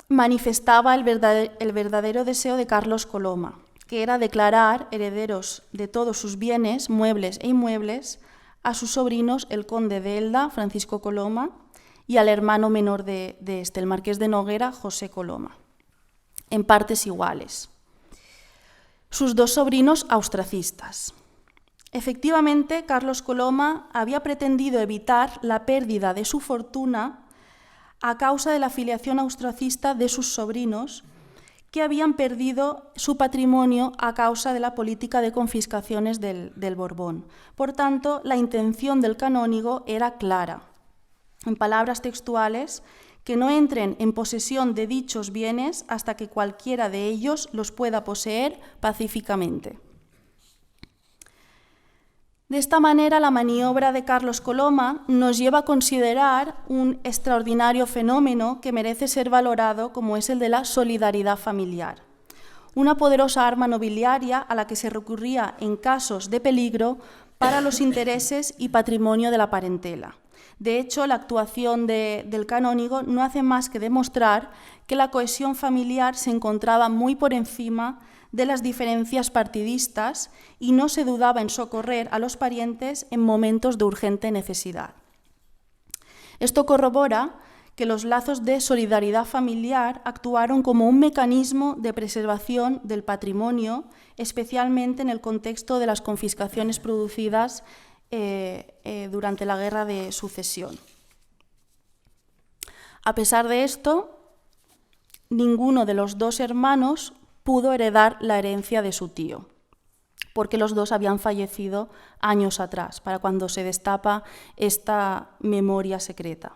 manifestaba el verdadero deseo de Carlos Coloma, que era declarar herederos de todos sus bienes, muebles e inmuebles, a sus sobrinos, el conde de Elda, Francisco Coloma, y al hermano menor de este, el marqués de Noguera, José Coloma, en partes iguales. Sus dos sobrinos austracistas. Efectivamente, Carlos Coloma había pretendido evitar la pérdida de su fortuna a causa de la filiación austracista de sus sobrinos, que habían perdido su patrimonio a causa de la política de confiscaciones del Borbón. Por tanto, la intención del canónigo era clara. En palabras textuales, que no entren en posesión de dichos bienes hasta que cualquiera de ellos los pueda poseer pacíficamente. De esta manera, la maniobra de Carlos Coloma nos lleva a considerar un extraordinario fenómeno que merece ser valorado, como es el de la solidaridad familiar, una poderosa arma nobiliaria a la que se recurría en casos de peligro para los intereses y patrimonio de la parentela. De hecho, la actuación del canónigo no hace más que demostrar que la cohesión familiar se encontraba muy por encima de las diferencias partidistas y no se dudaba en socorrer a los parientes en momentos de urgente necesidad. Esto corrobora que los lazos de solidaridad familiar actuaron como un mecanismo de preservación del patrimonio, especialmente en el contexto de las confiscaciones producidas durante la Guerra de Sucesión. A pesar de esto, ninguno de los dos hermanos pudo heredar la herencia de su tío, porque los dos habían fallecido años atrás, para cuando se destapa esta memoria secreta.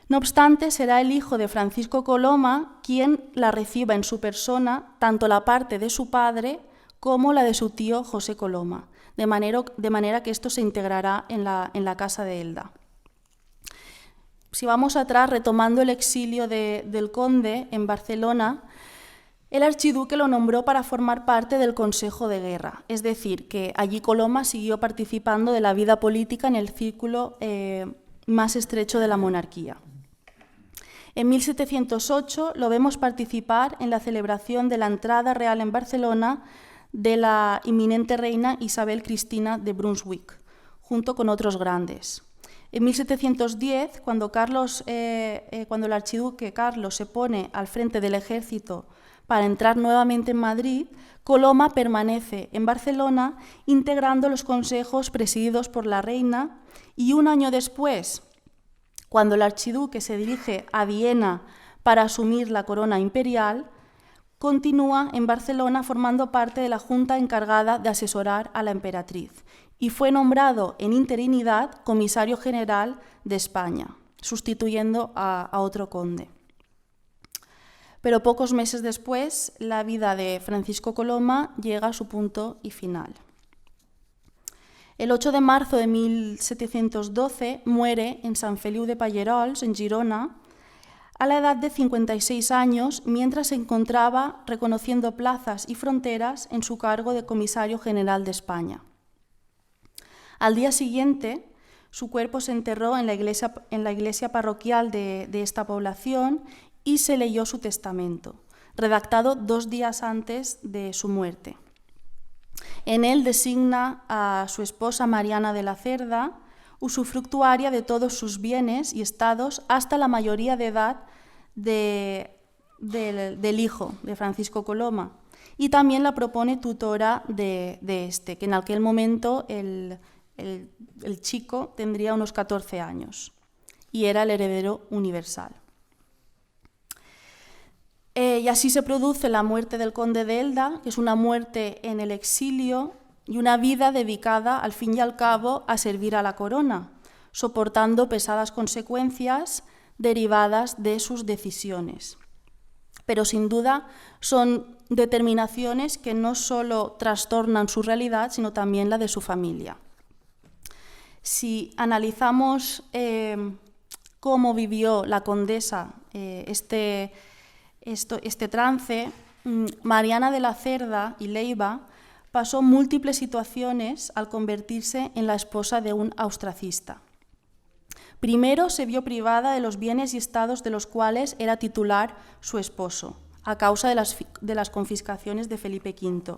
No obstante, será el hijo de Francisco Coloma quien la reciba en su persona, tanto la parte de su padre como la de su tío José Coloma, de manera que esto se integrará en la casa de Elda. Si vamos atrás, retomando el exilio del conde en Barcelona, el archiduque lo nombró para formar parte del Consejo de Guerra, es decir, que allí Coloma siguió participando de la vida política en el círculo más estrecho de la monarquía. En 1708 lo vemos participar en la celebración de la entrada real en Barcelona de la inminente reina Isabel Cristina de Brunswick, junto con otros grandes. En 1710, cuando el archiduque Carlos se pone al frente del ejército para entrar nuevamente en Madrid, Coloma permanece en Barcelona integrando los consejos presididos por la reina, y un año después, cuando el archiduque se dirige a Viena para asumir la corona imperial, continúa en Barcelona formando parte de la junta encargada de asesorar a la emperatriz y fue nombrado en interinidad comisario general de España, sustituyendo a otro conde. Pero pocos meses después, la vida de Francisco Coloma llega a su punto y final. El 8 de marzo de 1712 muere en Sant Feliu de Pallerols, en Girona, a la edad de 56 años, mientras se encontraba reconociendo plazas y fronteras en su cargo de comisario general de España. Al día siguiente, su cuerpo se enterró en la iglesia parroquial de esta población y se leyó su testamento, redactado 2 días antes de su muerte. En él designa a su esposa Mariana de la Cerda, usufructuaria de todos sus bienes y estados hasta la mayoría de edad del hijo de Francisco Coloma, y también la propone tutora de este, que en aquel momento el chico tendría unos 14 años y era el heredero universal. Y así se produce la muerte del conde de Elda, que es una muerte en el exilio y una vida dedicada, al fin y al cabo, a servir a la corona, soportando pesadas consecuencias derivadas de sus decisiones. Pero sin duda son determinaciones que no solo trastornan su realidad, sino también la de su familia. Si analizamos cómo vivió la condesa este trance, Mariana de la Cerda y Leiva pasó múltiples situaciones al convertirse en la esposa de un austracista. Primero se vio privada de los bienes y estados de los cuales era titular su esposo, a causa de las confiscaciones de Felipe V.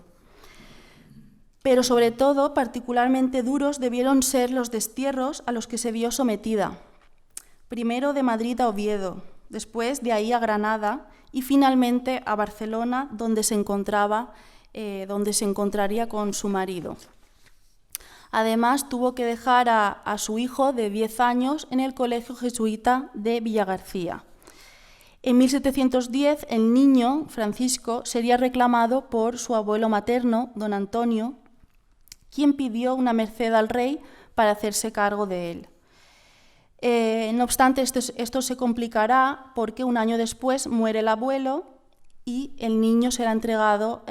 Pero sobre todo, particularmente duros debieron ser los destierros a los que se vio sometida. Primero de Madrid a Oviedo, después de ahí a Granada y finalmente a Barcelona, donde se encontraría con su marido. Además, tuvo que dejar a su hijo de 10 años en el colegio jesuita de Villagarcía. En 1710, el niño, Francisco, sería reclamado por su abuelo materno, don Antonio, quien pidió una merced al rey para hacerse cargo de él. No obstante, esto se complicará porque un año después muere el abuelo y el niño será entregado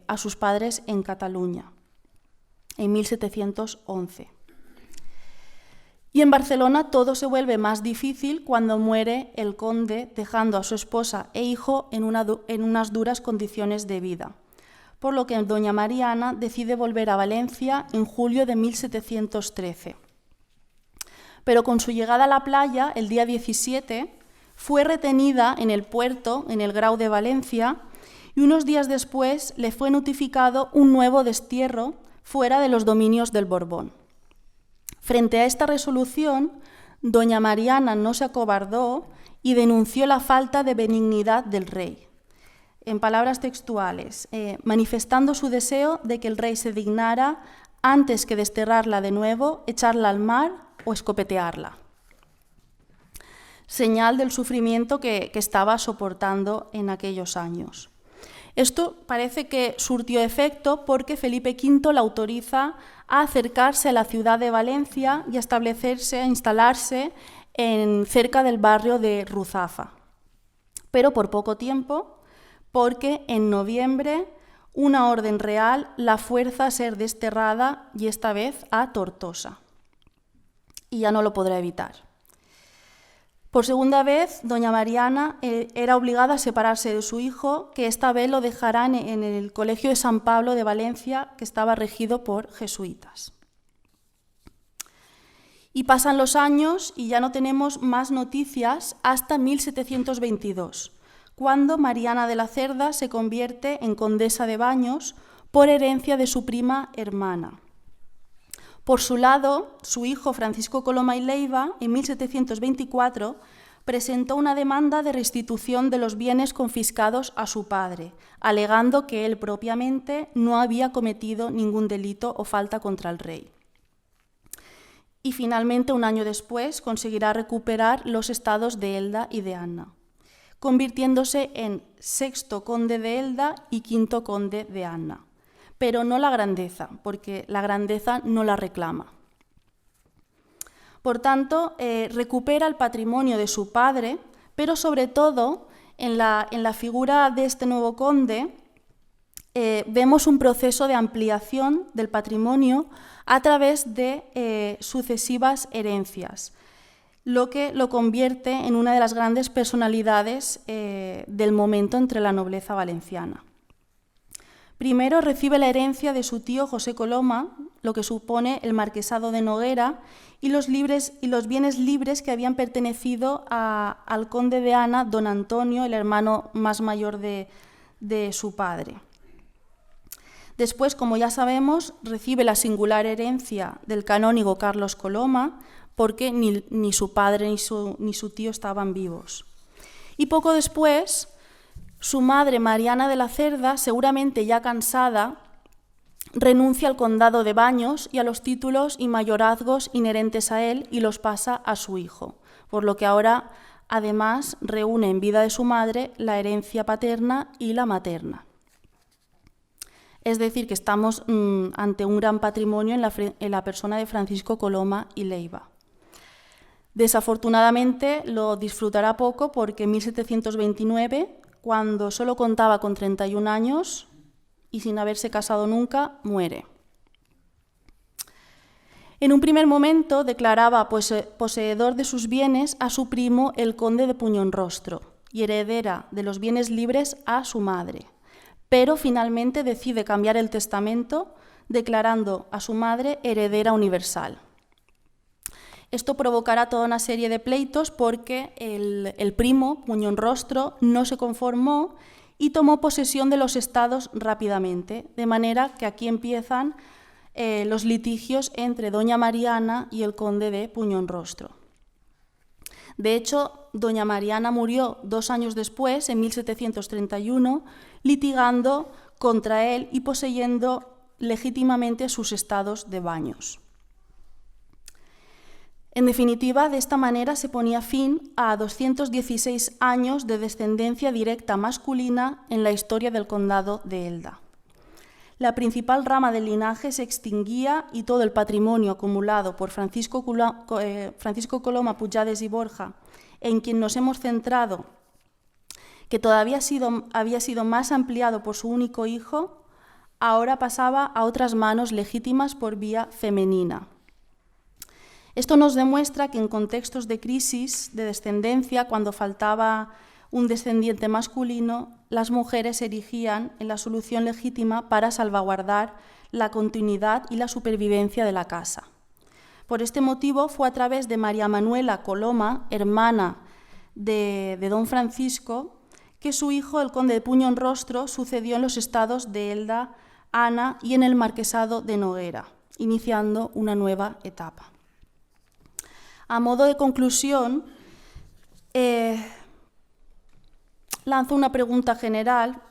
a sus padres en Cataluña, en 1711. Y en Barcelona todo se vuelve más difícil cuando muere el conde, dejando a su esposa e hijo en unas duras condiciones de vida, por lo que doña Mariana decide volver a Valencia en julio de 1713. Pero con su llegada a la playa, el día 17, fue retenida en el puerto, en el Grau de Valencia, y unos días después le fue notificado un nuevo destierro fuera de los dominios del Borbón. Frente a esta resolución, doña Mariana no se acobardó y denunció la falta de benignidad del rey. En palabras textuales, manifestando su deseo de que el rey se dignara, antes que desterrarla de nuevo, echarla al mar o escopetearla. Señal del sufrimiento que estaba soportando en aquellos años. Esto parece que surtió efecto porque Felipe V la autoriza a acercarse a la ciudad de Valencia y a instalarse cerca del barrio de Ruzafa. Pero por poco tiempo, porque en noviembre una orden real la fuerza a ser desterrada y esta vez a Tortosa. Y ya no lo podrá evitar. Por segunda vez, doña Mariana era obligada a separarse de su hijo, que esta vez lo dejará en el Colegio de San Pablo de Valencia, que estaba regido por jesuitas. Y pasan los años y ya no tenemos más noticias hasta 1722, cuando Mariana de la Cerda se convierte en condesa de Baños por herencia de su prima hermana. Por su lado, su hijo Francisco Coloma y Leiva, en 1724, presentó una demanda de restitución de los bienes confiscados a su padre, alegando que él propiamente no había cometido ningún delito o falta contra el rey. Y finalmente, un año después, conseguirá recuperar los estados de Elda y de Anna, convirtiéndose en sexto conde de Elda y quinto conde de Anna. Pero no la grandeza, porque la grandeza no la reclama. Por tanto, recupera el patrimonio de su padre, pero sobre todo en la figura de este nuevo conde vemos un proceso de ampliación del patrimonio a través de sucesivas herencias, lo que lo convierte en una de las grandes personalidades del momento entre la nobleza valenciana. Primero recibe la herencia de su tío José Coloma, lo que supone el marquesado de Noguera y los bienes libres que habían pertenecido al conde de Anna, don Antonio, el hermano más mayor de su padre. Después, como ya sabemos, recibe la singular herencia del canónigo Carlos Coloma, porque ni su padre ni su tío estaban vivos. Y poco después, su madre, Mariana de la Cerda, seguramente ya cansada, renuncia al condado de Baños y a los títulos y mayorazgos inherentes a él y los pasa a su hijo, por lo que ahora, además, reúne en vida de su madre la herencia paterna y la materna. Es decir, que estamos ante un gran patrimonio en la persona de Francisco Coloma y Leiva. Desafortunadamente lo disfrutará poco porque en 1729, cuando solo contaba con 31 años y sin haberse casado nunca, muere. En un primer momento declaraba poseedor de sus bienes a su primo el conde de Puñonrostro y heredera de los bienes libres a su madre. pero finalmente decide cambiar el testamento, declarando a su madre heredera universal. Esto provocará toda una serie de pleitos porque el primo, Puñonrostro, no se conformó y tomó posesión de los estados rápidamente, de manera que aquí empiezan los litigios entre doña Mariana y el conde de Puñonrostro. De hecho, doña Mariana murió 2 años después, en 1731, litigando contra él y poseyendo legítimamente sus estados de Baños. En definitiva, de esta manera se ponía fin a 216 años de descendencia directa masculina en la historia del condado de Elda. La principal rama del linaje se extinguía y todo el patrimonio acumulado por Francisco Coloma Pujades y Borja, en quien nos hemos centrado, que todavía había sido más ampliado por su único hijo, ahora pasaba a otras manos legítimas por vía femenina. Esto nos demuestra que en contextos de crisis de descendencia, cuando faltaba un descendiente masculino, las mujeres se erigían en la solución legítima para salvaguardar la continuidad y la supervivencia de la casa. Por este motivo fue a través de María Manuela Coloma, hermana de don Francisco, que su hijo, el conde de Puñonrostro, sucedió en los estados de Elda, Ana y en el marquesado de Noguera, iniciando una nueva etapa. A modo de conclusión, lanzo una pregunta general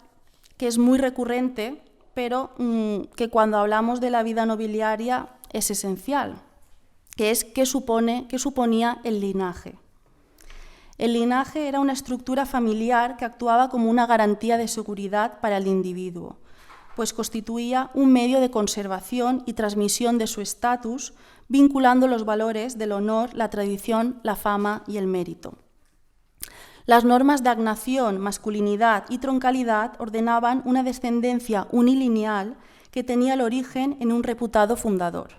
que es muy recurrente, pero que cuando hablamos de la vida nobiliaria es esencial, que es ¿qué suponía el linaje? El linaje era una estructura familiar que actuaba como una garantía de seguridad para el individuo, pues constituía un medio de conservación y transmisión de su estatus, vinculando los valores del honor, la tradición, la fama y el mérito. Las normas de agnación, masculinidad y troncalidad ordenaban una descendencia unilineal que tenía el origen en un reputado fundador.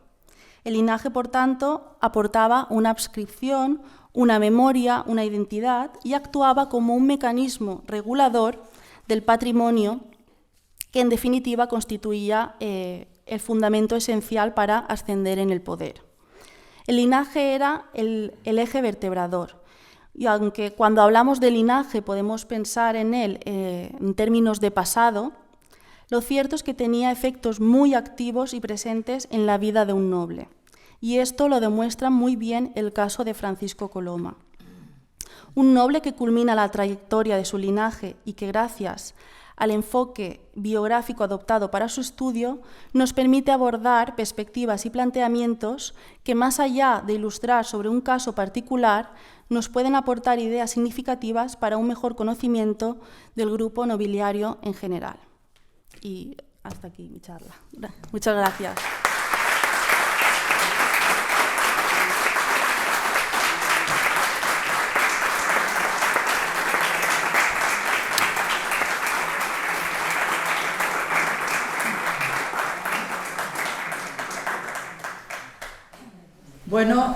El linaje, por tanto, aportaba una adscripción, una memoria, una identidad y actuaba como un mecanismo regulador del patrimonio que, en definitiva, constituía el fundamento esencial para ascender en el poder. El linaje era el eje vertebrador, y aunque cuando hablamos de linaje podemos pensar en él en términos de pasado, lo cierto es que tenía efectos muy activos y presentes en la vida de un noble, y esto lo demuestra muy bien el caso de Francisco Coloma. Un noble que culmina la trayectoria de su linaje y que, gracias al enfoque biográfico adoptado para su estudio, nos permite abordar perspectivas y planteamientos que, más allá de ilustrar sobre un caso particular, nos pueden aportar ideas significativas para un mejor conocimiento del grupo nobiliario en general. Y hasta aquí mi charla. Muchas gracias. Bueno,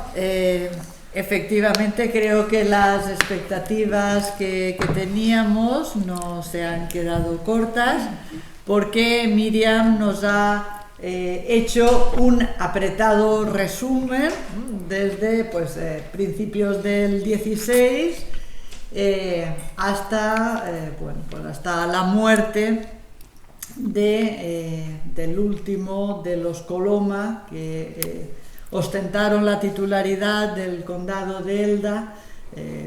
efectivamente creo que las expectativas que teníamos no se han quedado cortas, porque Miriam nos ha hecho un apretado resumen desde principios del 16 hasta la muerte del último de los Coloma, que ostentaron la titularidad del condado de Elda,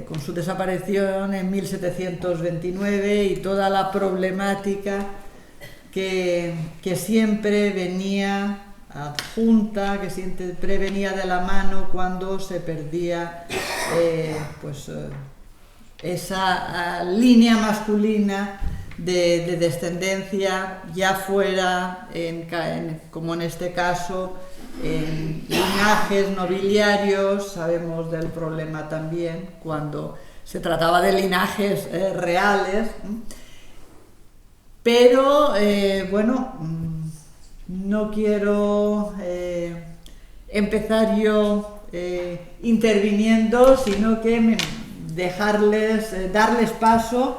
con su desaparición en 1729 y toda la problemática que siempre venía adjunta, que siempre venía de la mano cuando se perdía esa línea masculina de descendencia, ya fuera, como en este caso, en linajes nobiliarios. Sabemos del problema también cuando se trataba de linajes reales, pero no quiero empezar yo interviniendo, sino que darles paso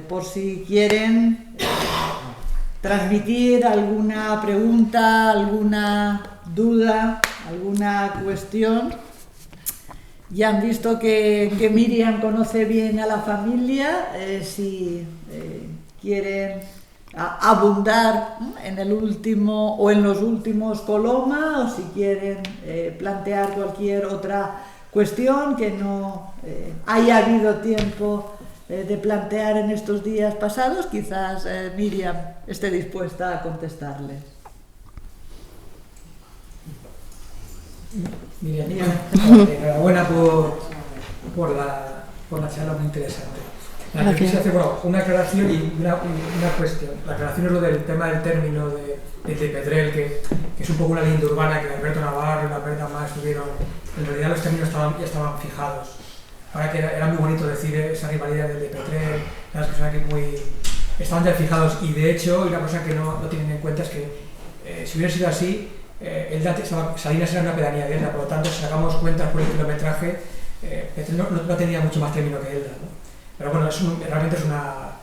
por si quieren transmitir alguna pregunta, alguna duda, alguna cuestión. Ya han visto que Miriam conoce bien a la familia. Si quieren abundar en el último o en los últimos Coloma, o si quieren plantear cualquier otra cuestión que no haya habido tiempo de plantear en estos días pasados, quizás Miriam esté dispuesta a contestarles. Miriam, enhorabuena por la charla, muy interesante. Yo quisiera hacer una aclaración y una cuestión. La aclaración es lo del tema del término de Pedrell, que es un poco una leyenda urbana que Alberto Navarro y la Berta más tuvieron. En realidad los términos ya estaban fijados. Ahora que era muy bonito decir esa rivalidad del de Pedrell, las personas que estaban ya fijados, y de hecho, una cosa que no tienen en cuenta es que si hubiera sido así, Salinas era una pedanía de Elda, por lo tanto, si sacamos cuentas por el kilometraje, Pedrell no tenía mucho más término que Elda, ¿no? Pero bueno, realmente es una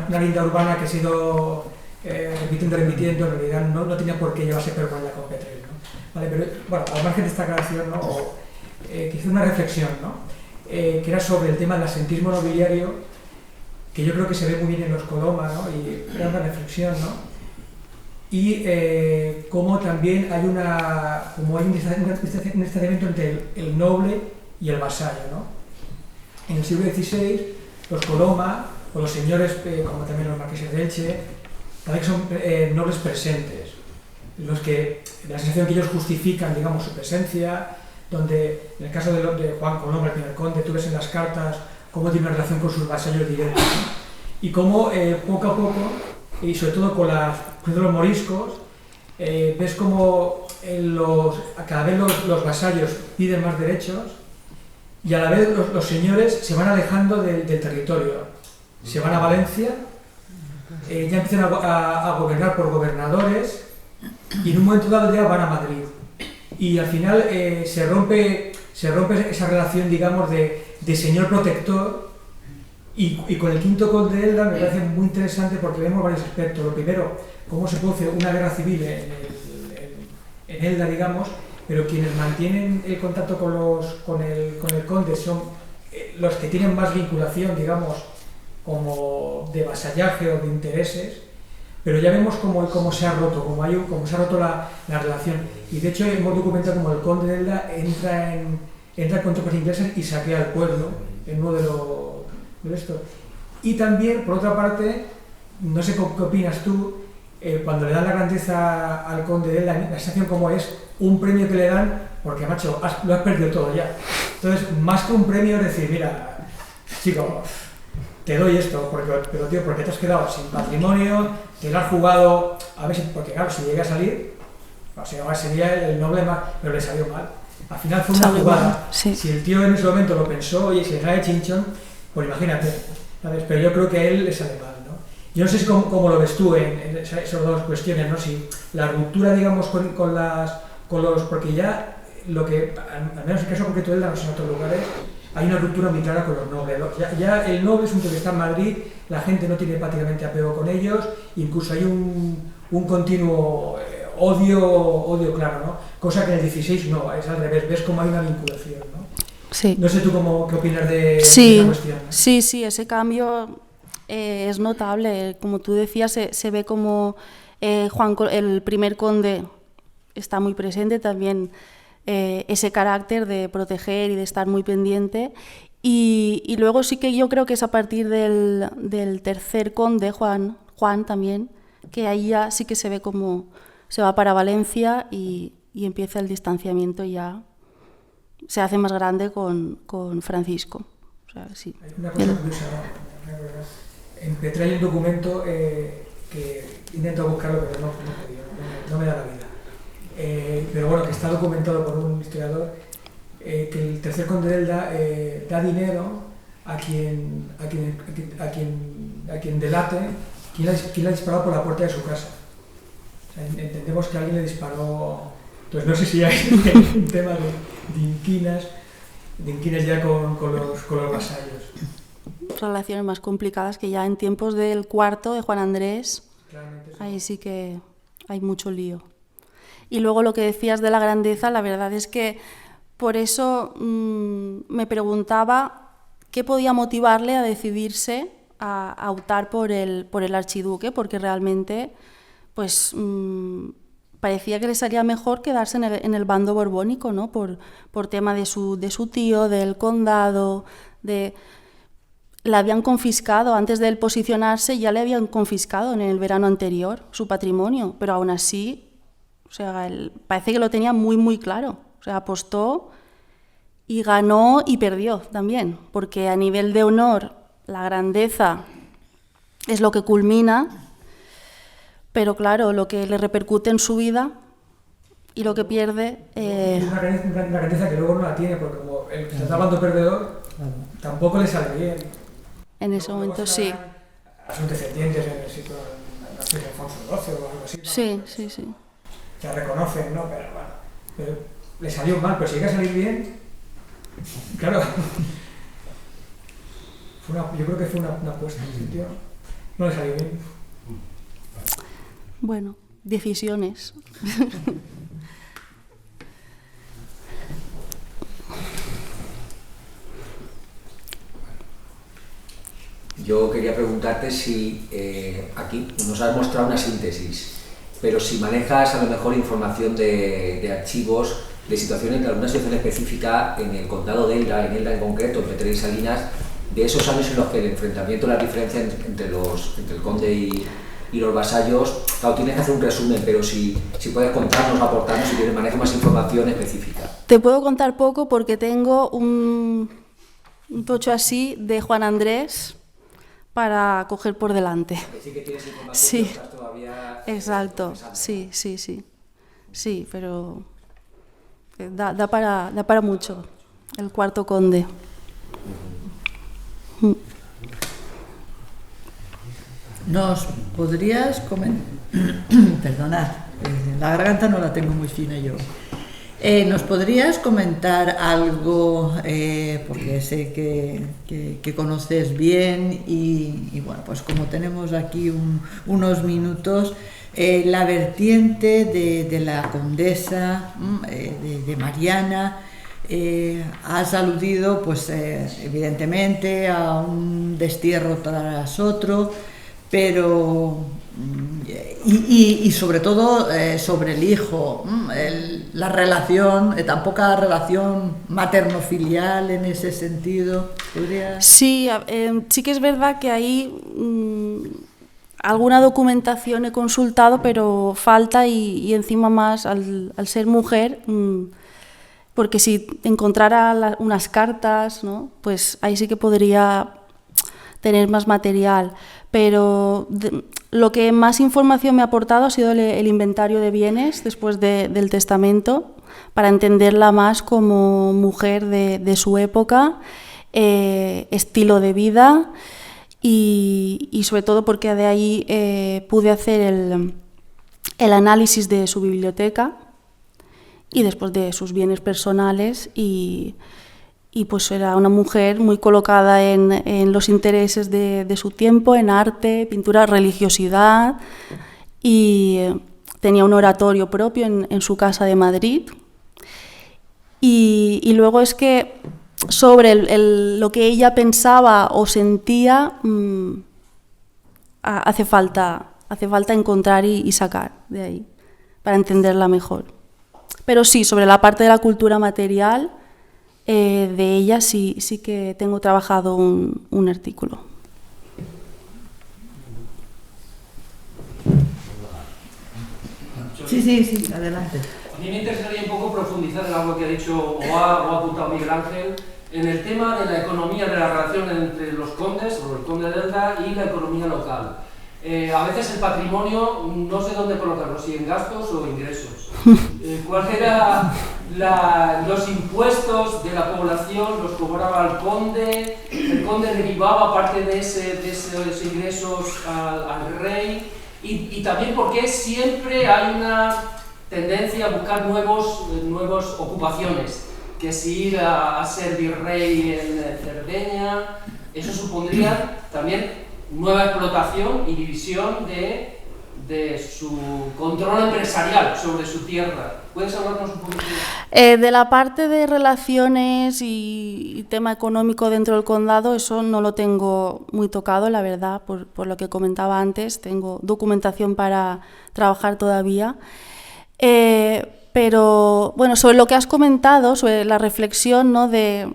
leyenda urbana que ha sido repitiendo, en realidad no tenía por qué llevarse permanente con Pedrell, ¿no? Vale, pero bueno, al margen de esta aclaración, ¿no? Que hice una reflexión, ¿no? Que era sobre el tema del asentismo nobiliario, que yo creo que se ve muy bien en los Coloma, ¿no? Y era una reflexión, ¿no? Y cómo también hay un distanciamiento entre el noble y el vasallo, ¿no? En el siglo XVI, los Coloma, o los señores, como también los marqueses de Elche, también son nobles presentes, los que, la sensación que ellos justifican, digamos, su presencia, donde en el caso de Juan Coloma, el primer conde, tú ves en las cartas cómo tiene una relación con sus vasallos directos, ¿no? Y cómo poco a poco, y sobre todo con los moriscos, ves cómo cada vez los vasallos piden más derechos, y a la vez los señores se van alejando del territorio, se van a Valencia, ya empiezan a gobernar por gobernadores, y en un momento dado ya van a Madrid. Y al final se rompe esa relación, digamos, de señor protector, y con el quinto conde de Elda me parece muy interesante porque vemos varios aspectos. Lo primero, cómo se produce una guerra civil en Elda, digamos, pero quienes mantienen el contacto con el conde son los que tienen más vinculación, digamos, como de vasallaje o de intereses, pero ya vemos cómo se ha roto, cómo se ha roto la relación. Y de hecho hemos documentado cómo el conde de Elda entra con tropas inglesas y saquea al pueblo en uno de estos. Y también, por otra parte, no sé qué opinas tú, cuando le dan la grandeza al conde de Elda, la sensación como es un premio que le dan, porque macho, lo has perdido todo ya. Entonces, más que un premio, es decir, mira, chico, te doy esto, pero tío, porque te has quedado sin patrimonio, te lo has jugado, a ver si, porque claro, si llega a salir, o sea, sería el noble más, pero le salió mal. Al final fue una jugada. Sí. Si el tío en ese momento lo pensó, oye, si le sale chinchón, pues imagínate, ¿sabes? Pero yo creo que a él le sale mal, ¿no? Yo no sé cómo lo ves tú en esas dos cuestiones, ¿no? Si la ruptura, digamos, con los, porque ya lo que, al menos en el caso concreto de él, no sé en otros lugares, hay una ruptura muy clara con los nobles. Ya el noble es un tío que está en Madrid, la gente no tiene prácticamente apego con ellos, incluso hay un continuo odio claro, ¿no? Cosa que en el 16 no, es al revés, ves cómo hay una vinculación, ¿no? Sí. No sé tú qué opinas de esa cuestión, ¿no? Sí, ese cambio es notable. Como tú decías, se ve como el primer conde está muy presente también, ese carácter de proteger y de estar muy pendiente. Y luego sí que yo creo que es a partir del tercer conde, Juan también, que ahí ya sí que se ve como se va para Valencia y empieza el distanciamiento, y ya se hace más grande con Francisco. O sea, sí. Hay una cosa curiosa, ¿no? En Petra hay un documento que intento buscarlo, pero no me da la vida. Pero bueno, que está documentado por un historiador, que el tercer conde de Elda da dinero a quien delate quién le ha disparado por la puerta de su casa. O sea, entendemos que alguien le disparó. Entonces no sé si hay un tema de inquinas ya con los vasallos. Relaciones más complicadas que ya en tiempos del cuarto de Juan Andrés, Ahí sí que hay mucho lío. Y luego lo que decías de la grandeza, la verdad es que por eso me preguntaba qué podía motivarle a decidirse a optar por el archiduque, porque realmente pues parecía que le salía mejor quedarse en el bando borbónico, ¿no? Por tema de su tío, del condado, la habían confiscado, antes de él posicionarse ya le habían confiscado en el verano anterior su patrimonio, pero aún así, o sea, parece que lo tenía muy, muy claro. O sea, apostó y ganó y perdió también, porque a nivel de honor, la grandeza es lo que culmina, pero claro, lo que le repercute en su vida y lo que pierde... Es una grandeza que luego no la tiene, porque como el que se está hablando perdedor, tampoco le sale bien. En ese momento sí. A sus descendientes en el sitio de Alfonso XII o algo así, ¿no? Sí, sí, sí. Se reconocen, ¿no? Pero bueno, pero le salió mal, pero si llega a salir bien, claro. Yo creo que fue una apuesta en ese sentido. No le salió bien. Bueno, decisiones. Yo quería preguntarte si aquí nos has mostrado una síntesis, pero si manejas a lo mejor información de archivos, de situaciones, de alguna situación específica en el condado de Elda, en Elda en concreto, en Petrer y Salinas, de esos años en los que el enfrentamiento, la diferencia entre el conde y los vasallos, claro, tienes que hacer un resumen, pero si puedes contarnos, aportarnos, si tienes manejo más información específica. Te puedo contar poco porque tengo un tocho así de Juan Andrés para coger por delante. Sí que tienes información, sí, pero estás todavía... Exacto, sí. Sí, pero da para mucho el cuarto conde. ¿Nos podrías comentar? Perdonad, la garganta no la tengo muy fina yo. ¿Nos podrías comentar algo, porque sé que conoces bien y bueno, pues como tenemos aquí unos minutos, la vertiente de la condesa, de Mariana? Has aludido, pues evidentemente, a un destierro tras otro, pero y sobre todo sobre el hijo, la relación, tan poca relación materno-filial en ese sentido. ¿Podrías? Sí, sí que es verdad que ahí alguna documentación he consultado, pero falta y encima más al ser mujer, porque si encontrara unas cartas, ¿no? Pues ahí sí que podría tener más material. Pero lo que más información me ha aportado ha sido el inventario de bienes después del testamento, para entenderla más como mujer de su época, estilo de vida y sobre todo porque de ahí pude hacer el análisis de su biblioteca y después de sus bienes personales y pues era una mujer muy colocada en los intereses de su tiempo, en arte, pintura, religiosidad, y tenía un oratorio propio en su casa de Madrid. Y luego es que sobre lo que ella pensaba o sentía, hace falta encontrar y sacar de ahí para entenderla mejor. Pero sí, sobre la parte de la cultura material, de ella sí que tengo trabajado un artículo. Sí, adelante. A mí me interesaría un poco profundizar en algo que ha dicho o ha apuntado Miguel Ángel, en el tema de la economía, de la relación entre los condes, o el conde de Elda, y la economía local. A veces el patrimonio no sé dónde colocarlo, si en gastos o ingresos. ¿Cuáles eran los impuestos de la población? ¿Los cobraba el conde? ¿El conde derivaba parte de esos ingresos al rey? Y también porque siempre hay una tendencia a buscar nuevas ocupaciones, que si ir a ser virrey en Cerdeña, eso supondría también nueva explotación y división de de su control empresarial sobre su tierra. ¿Puedes hablarnos un poquito? De la parte de relaciones y tema económico dentro del condado, eso no lo tengo muy tocado, la verdad, por lo que comentaba antes. Tengo documentación para trabajar todavía. Pero, bueno, sobre lo que has comentado, sobre la reflexión, ¿no?, de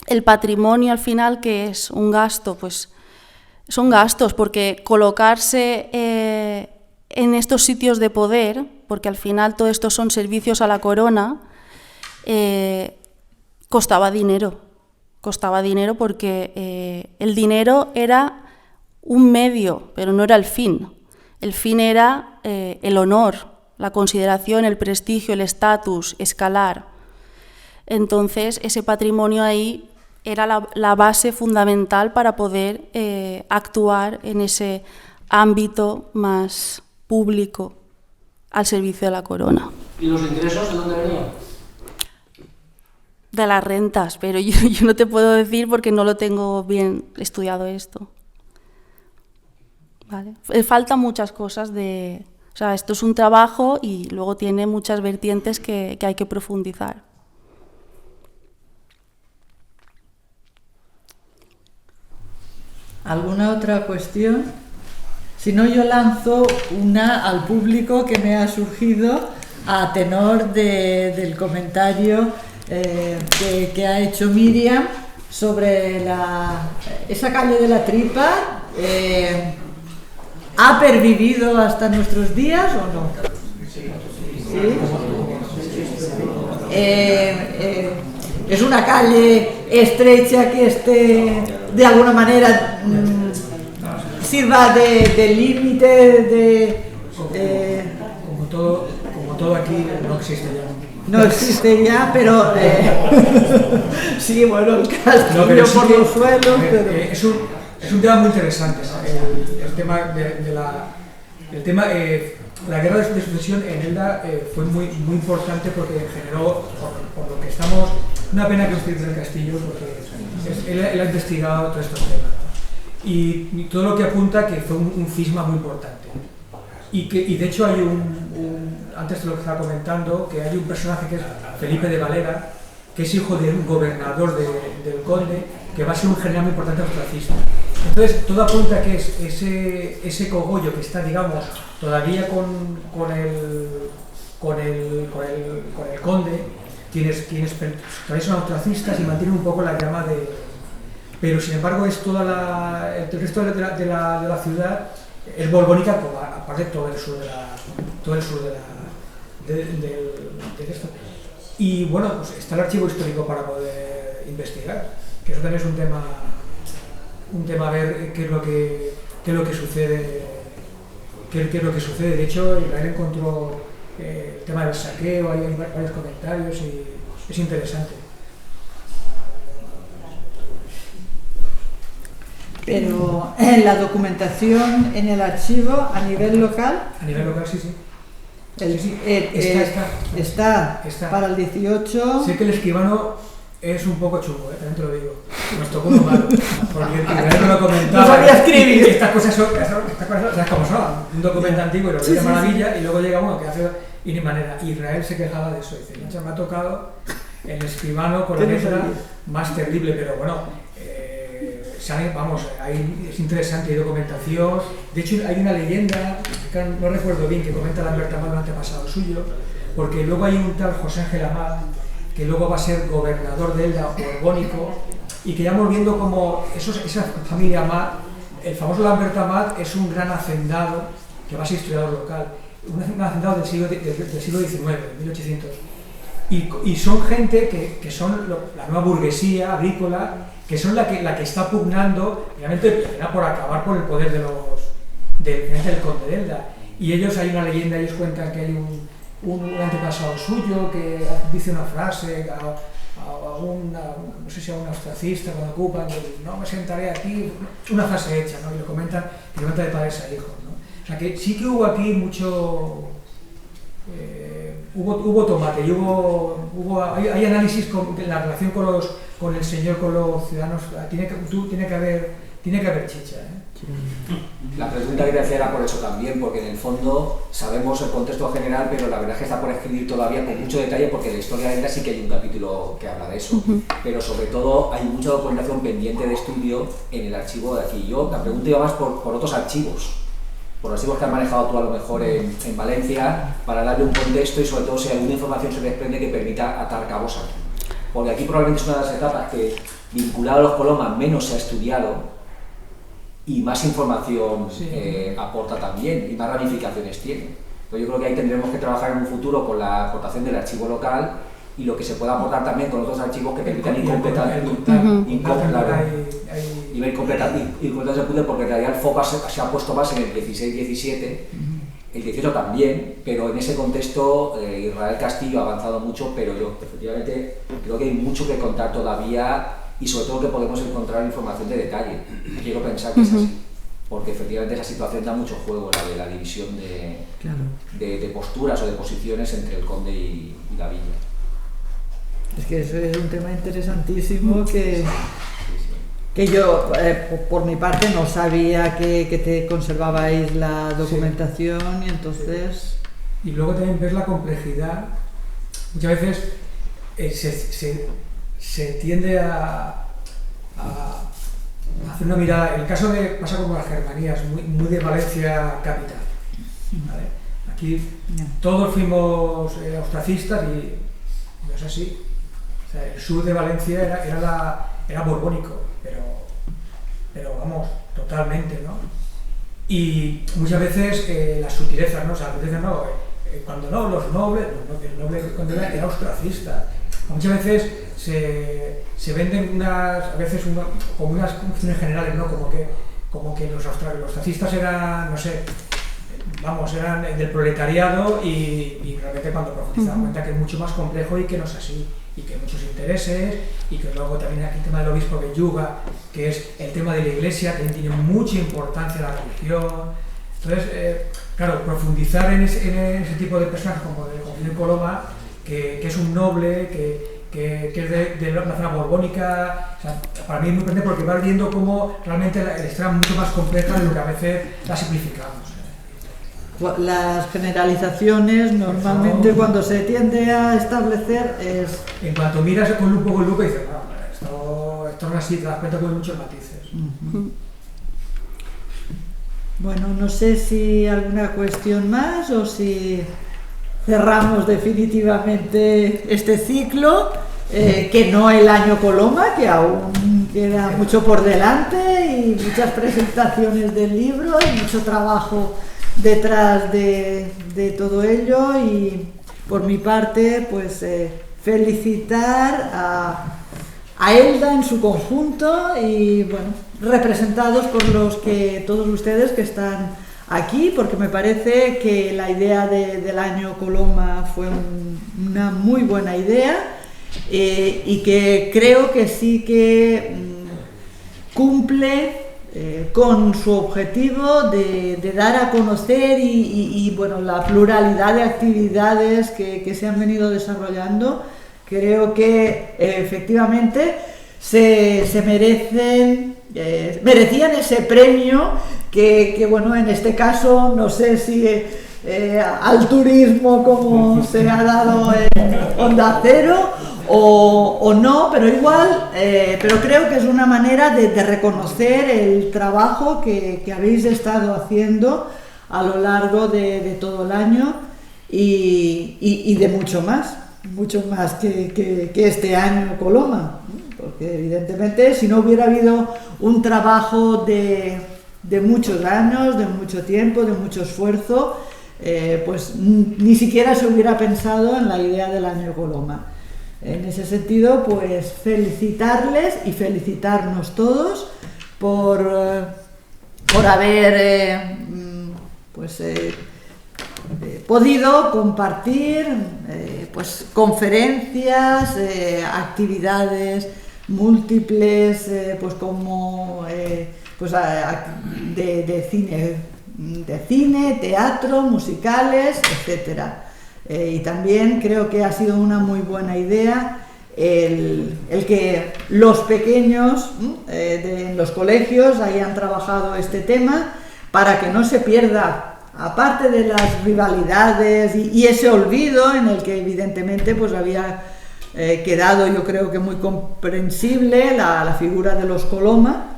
el patrimonio al final, que es un gasto, pues son gastos, porque colocarse en estos sitios de poder, porque al final todo esto son servicios a la corona, costaba dinero porque el dinero era un medio, pero no era el fin. El fin era el honor, la consideración, el prestigio, el estatus, escalar. Entonces, ese patrimonio ahí era la base fundamental para poder actuar en ese ámbito más público al servicio de la corona. ¿Y los ingresos de dónde venían? De las rentas, pero yo no te puedo decir porque no lo tengo bien estudiado esto. ¿Vale? Faltan muchas cosas de... O sea, esto es un trabajo y luego tiene muchas vertientes que hay que profundizar. ¿Alguna otra cuestión? Si no, yo lanzo una al público que me ha surgido a tenor del comentario que ha hecho Miriam sobre esa calle de la Tripa. ¿Ha pervivido hasta nuestros días o no? ¿Sí? Es una calle estrecha que de alguna manera sirva de límite, como todo aquí no existe ya. No existe ya, pero sí, bueno, el castillo no, pero sí por los suelos. Pero... Es un tema muy interesante, ¿no? El tema la guerra de sucesión en Elda fue muy importante porque generó, por lo que estamos, una pena que no esté en el castillo, porque él ha investigado todos estos temas, ¿no? Y todo lo que apunta que fue un cisma muy importante. Y de hecho hay antes de lo que estaba comentando, que hay un personaje que es Felipe de Valera, que es hijo de un gobernador del conde, que va a ser un general muy importante ostracista. Entonces, todo apunta que es ese cogollo que está, digamos, todavía con el conde, quienes todavía son ostracistas y mantienen un poco la llama de... Pero, sin embargo, es el resto de la ciudad es borbónica, aparte todo el sur de esto. Y, bueno, pues está el archivo histórico para poder investigar, que eso también es un tema a ver qué es lo que sucede. De hecho, Israel encontró el tema del saqueo, hay varios comentarios y es interesante. Pero en la documentación, en el archivo, a nivel local... A nivel local, sí. Está para el 18... Sé que el escribano es un poco chungo, también te lo digo. Nos tocó uno malo, porque Israel no lo comentaba. No sabía escribir. Estas cosas ¿sabes cómo son? Un documento antiguo y lo lee de maravilla, y luego llega uno que hace y ni manera. Israel se quejaba de eso, dice, me ha tocado el escribano con la letra más terrible, pero bueno... Vamos, es interesante, hay documentación. De hecho, hay una leyenda, que no recuerdo bien, que comenta Lambert Amat, un antepasado suyo, porque luego hay un tal José Ángel Amat, que luego va a ser gobernador de Elda, borbónico, y que ya vamos viendo como esa familia Amat, el famoso Lambert Amat es un gran hacendado, que va a ser historiador local, un hacendado del siglo XIX, 1800. Y son gente que son la nueva burguesía agrícola, que son la que está pugnando, realmente era por acabar por el poder del conde de Elda. Y ellos, hay una leyenda, ellos cuentan que hay un antepasado suyo que dice una frase no sé si a un ostracista cuando ocupan, no me sentaré aquí, una frase hecha, ¿no? Y lo comentan de padres a hijos, ¿no? O sea que sí que hubo aquí mucho... hubo tomate, y hay análisis en la relación con el señor, con los ciudadanos. Tiene que haber tiene que haber chicha, La pregunta que te hacía era por eso también, porque en el fondo sabemos el contexto general, pero la verdad es que está por escribir todavía con mucho detalle, porque en la historia de Elda sí que hay un capítulo que habla de eso, pero sobre todo hay mucha documentación pendiente de estudio en el archivo de aquí. Yo la pregunta iba más por otros archivos, por archivos que has manejado tú a lo mejor en Valencia, para darle un contexto y sobre todo si alguna información se desprende que permita atar cabos aquí. Porque aquí probablemente es una de las etapas que, vinculado a los colomas, menos se ha estudiado y más información aporta también y más ramificaciones tiene. Entonces yo creo que ahí tendremos que trabajar en un futuro con la aportación del archivo local y lo que se pueda aportar también con otros archivos que permitan ir completando ese puzzle, porque en realidad el foco se ha puesto más en el 16-17, el 18 también, pero en ese contexto Israel Castillo ha avanzado mucho, pero yo efectivamente creo que hay mucho que contar todavía y sobre todo que podemos encontrar información de detalle. Quiero pensar que es así, porque efectivamente esa situación da mucho juego, la de la división de posturas o de posiciones entre el conde y la villa. Es que eso es un tema interesantísimo que yo, por mi parte, no sabía que te conservabais la documentación y entonces... Y luego también ves la complejidad. Muchas veces se tiende a hacer una mirada. El caso pasa como las Germanías, muy de Valencia capital, ¿vale? Aquí todos fuimos ostracistas y no es así. O sea, el sur de Valencia era borbónico, pero vamos, totalmente, ¿no? Y muchas veces las sutilezas, ¿no? O sea, a veces no, cuando no, el noble cuando era ostracista. Muchas veces se venden como unas funciones generales, ¿no? Como que los ostracistas eran, no sé, eran del proletariado y realmente cuando profundizamos cuenta que es mucho más complejo y que no es así, y que hay muchos intereses, y que luego también aquí el tema del obispo de Yuga, que es el tema de la iglesia, que tiene mucha importancia la religión. Entonces, claro, profundizar en ese tipo de personas como el Coloma, que es un noble, que es de la zona borbónica, o sea, para mí es muy importante porque vas viendo cómo realmente la historia es mucho más compleja de lo que a veces la simplificamos. Las generalizaciones normalmente cuando se tiende a establecer es... En cuanto miras con un poco el lupa y dices, no, esto no es así, te das cuenta que hay muchos matices. Bueno, no sé si alguna cuestión más o si cerramos definitivamente este ciclo, que no el año Coloma, que aún queda mucho por delante y muchas presentaciones del libro y mucho trabajo detrás de todo ello. Y por mi parte, pues felicitar a Elda en su conjunto y bueno, representados por todos ustedes que están aquí, porque me parece que la idea del año Coloma fue una muy buena idea y que creo que sí que cumple con su objetivo de dar a conocer y bueno, la pluralidad de actividades que se han venido desarrollando. Creo que efectivamente se merecían ese premio que bueno, en este caso no sé si al turismo como se ha dado en Onda Cero o no, pero igual, pero creo que es una manera de reconocer el trabajo que habéis estado haciendo a lo largo de todo el año y de mucho más que este año Coloma, porque evidentemente si no hubiera habido un trabajo de muchos años, de mucho tiempo, de mucho esfuerzo, pues ni siquiera se hubiera pensado en la idea del año Coloma. En ese sentido, pues felicitarles y felicitarnos todos por haber podido compartir pues conferencias, actividades múltiples, pues como de cine, teatro, musicales, etcétera. Y también creo que ha sido una muy buena idea el que los pequeños de los colegios hayan trabajado este tema para que no se pierda, aparte de las rivalidades y ese olvido en el que evidentemente pues había quedado, yo creo que muy comprensible, la figura de los Coloma,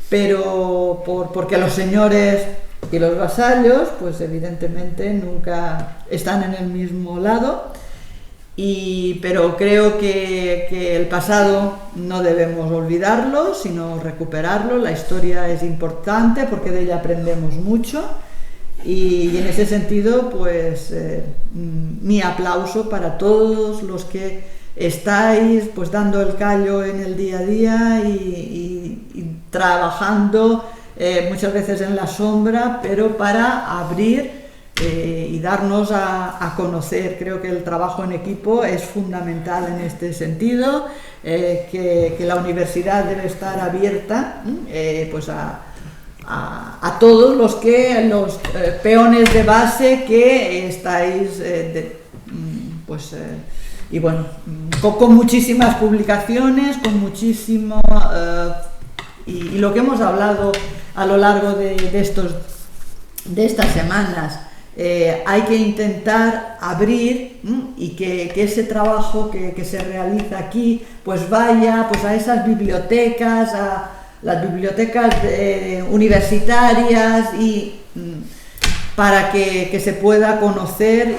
pero porque los señores y los vasallos pues evidentemente nunca están en el mismo lado, pero creo que el pasado no debemos olvidarlo, sino recuperarlo. La historia es importante porque de ella aprendemos mucho, y en ese sentido pues mi aplauso para todos los que estáis pues dando el callo en el día a día y trabajando muchas veces en la sombra, pero para abrir y darnos a conocer. Creo que el trabajo en equipo es fundamental en este sentido, que la universidad debe estar abierta pues a todos los peones de base que estáis y bueno, con muchísimas publicaciones, con muchísimo y lo que hemos hablado a lo largo de estas semanas. Hay que intentar abrir y que ese trabajo que se realiza aquí pues vaya pues a esas bibliotecas, a las bibliotecas universitarias, y para que se pueda conocer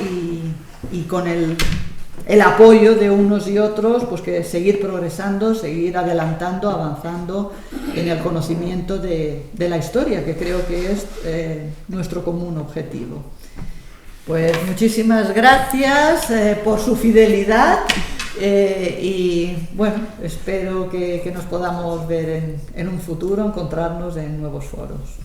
y con el apoyo de unos y otros, pues que seguir progresando, seguir adelantando, avanzando en el conocimiento de la historia, que creo que es nuestro común objetivo. Pues muchísimas gracias por su fidelidad y bueno, espero que nos podamos ver en un futuro, encontrarnos en nuevos foros.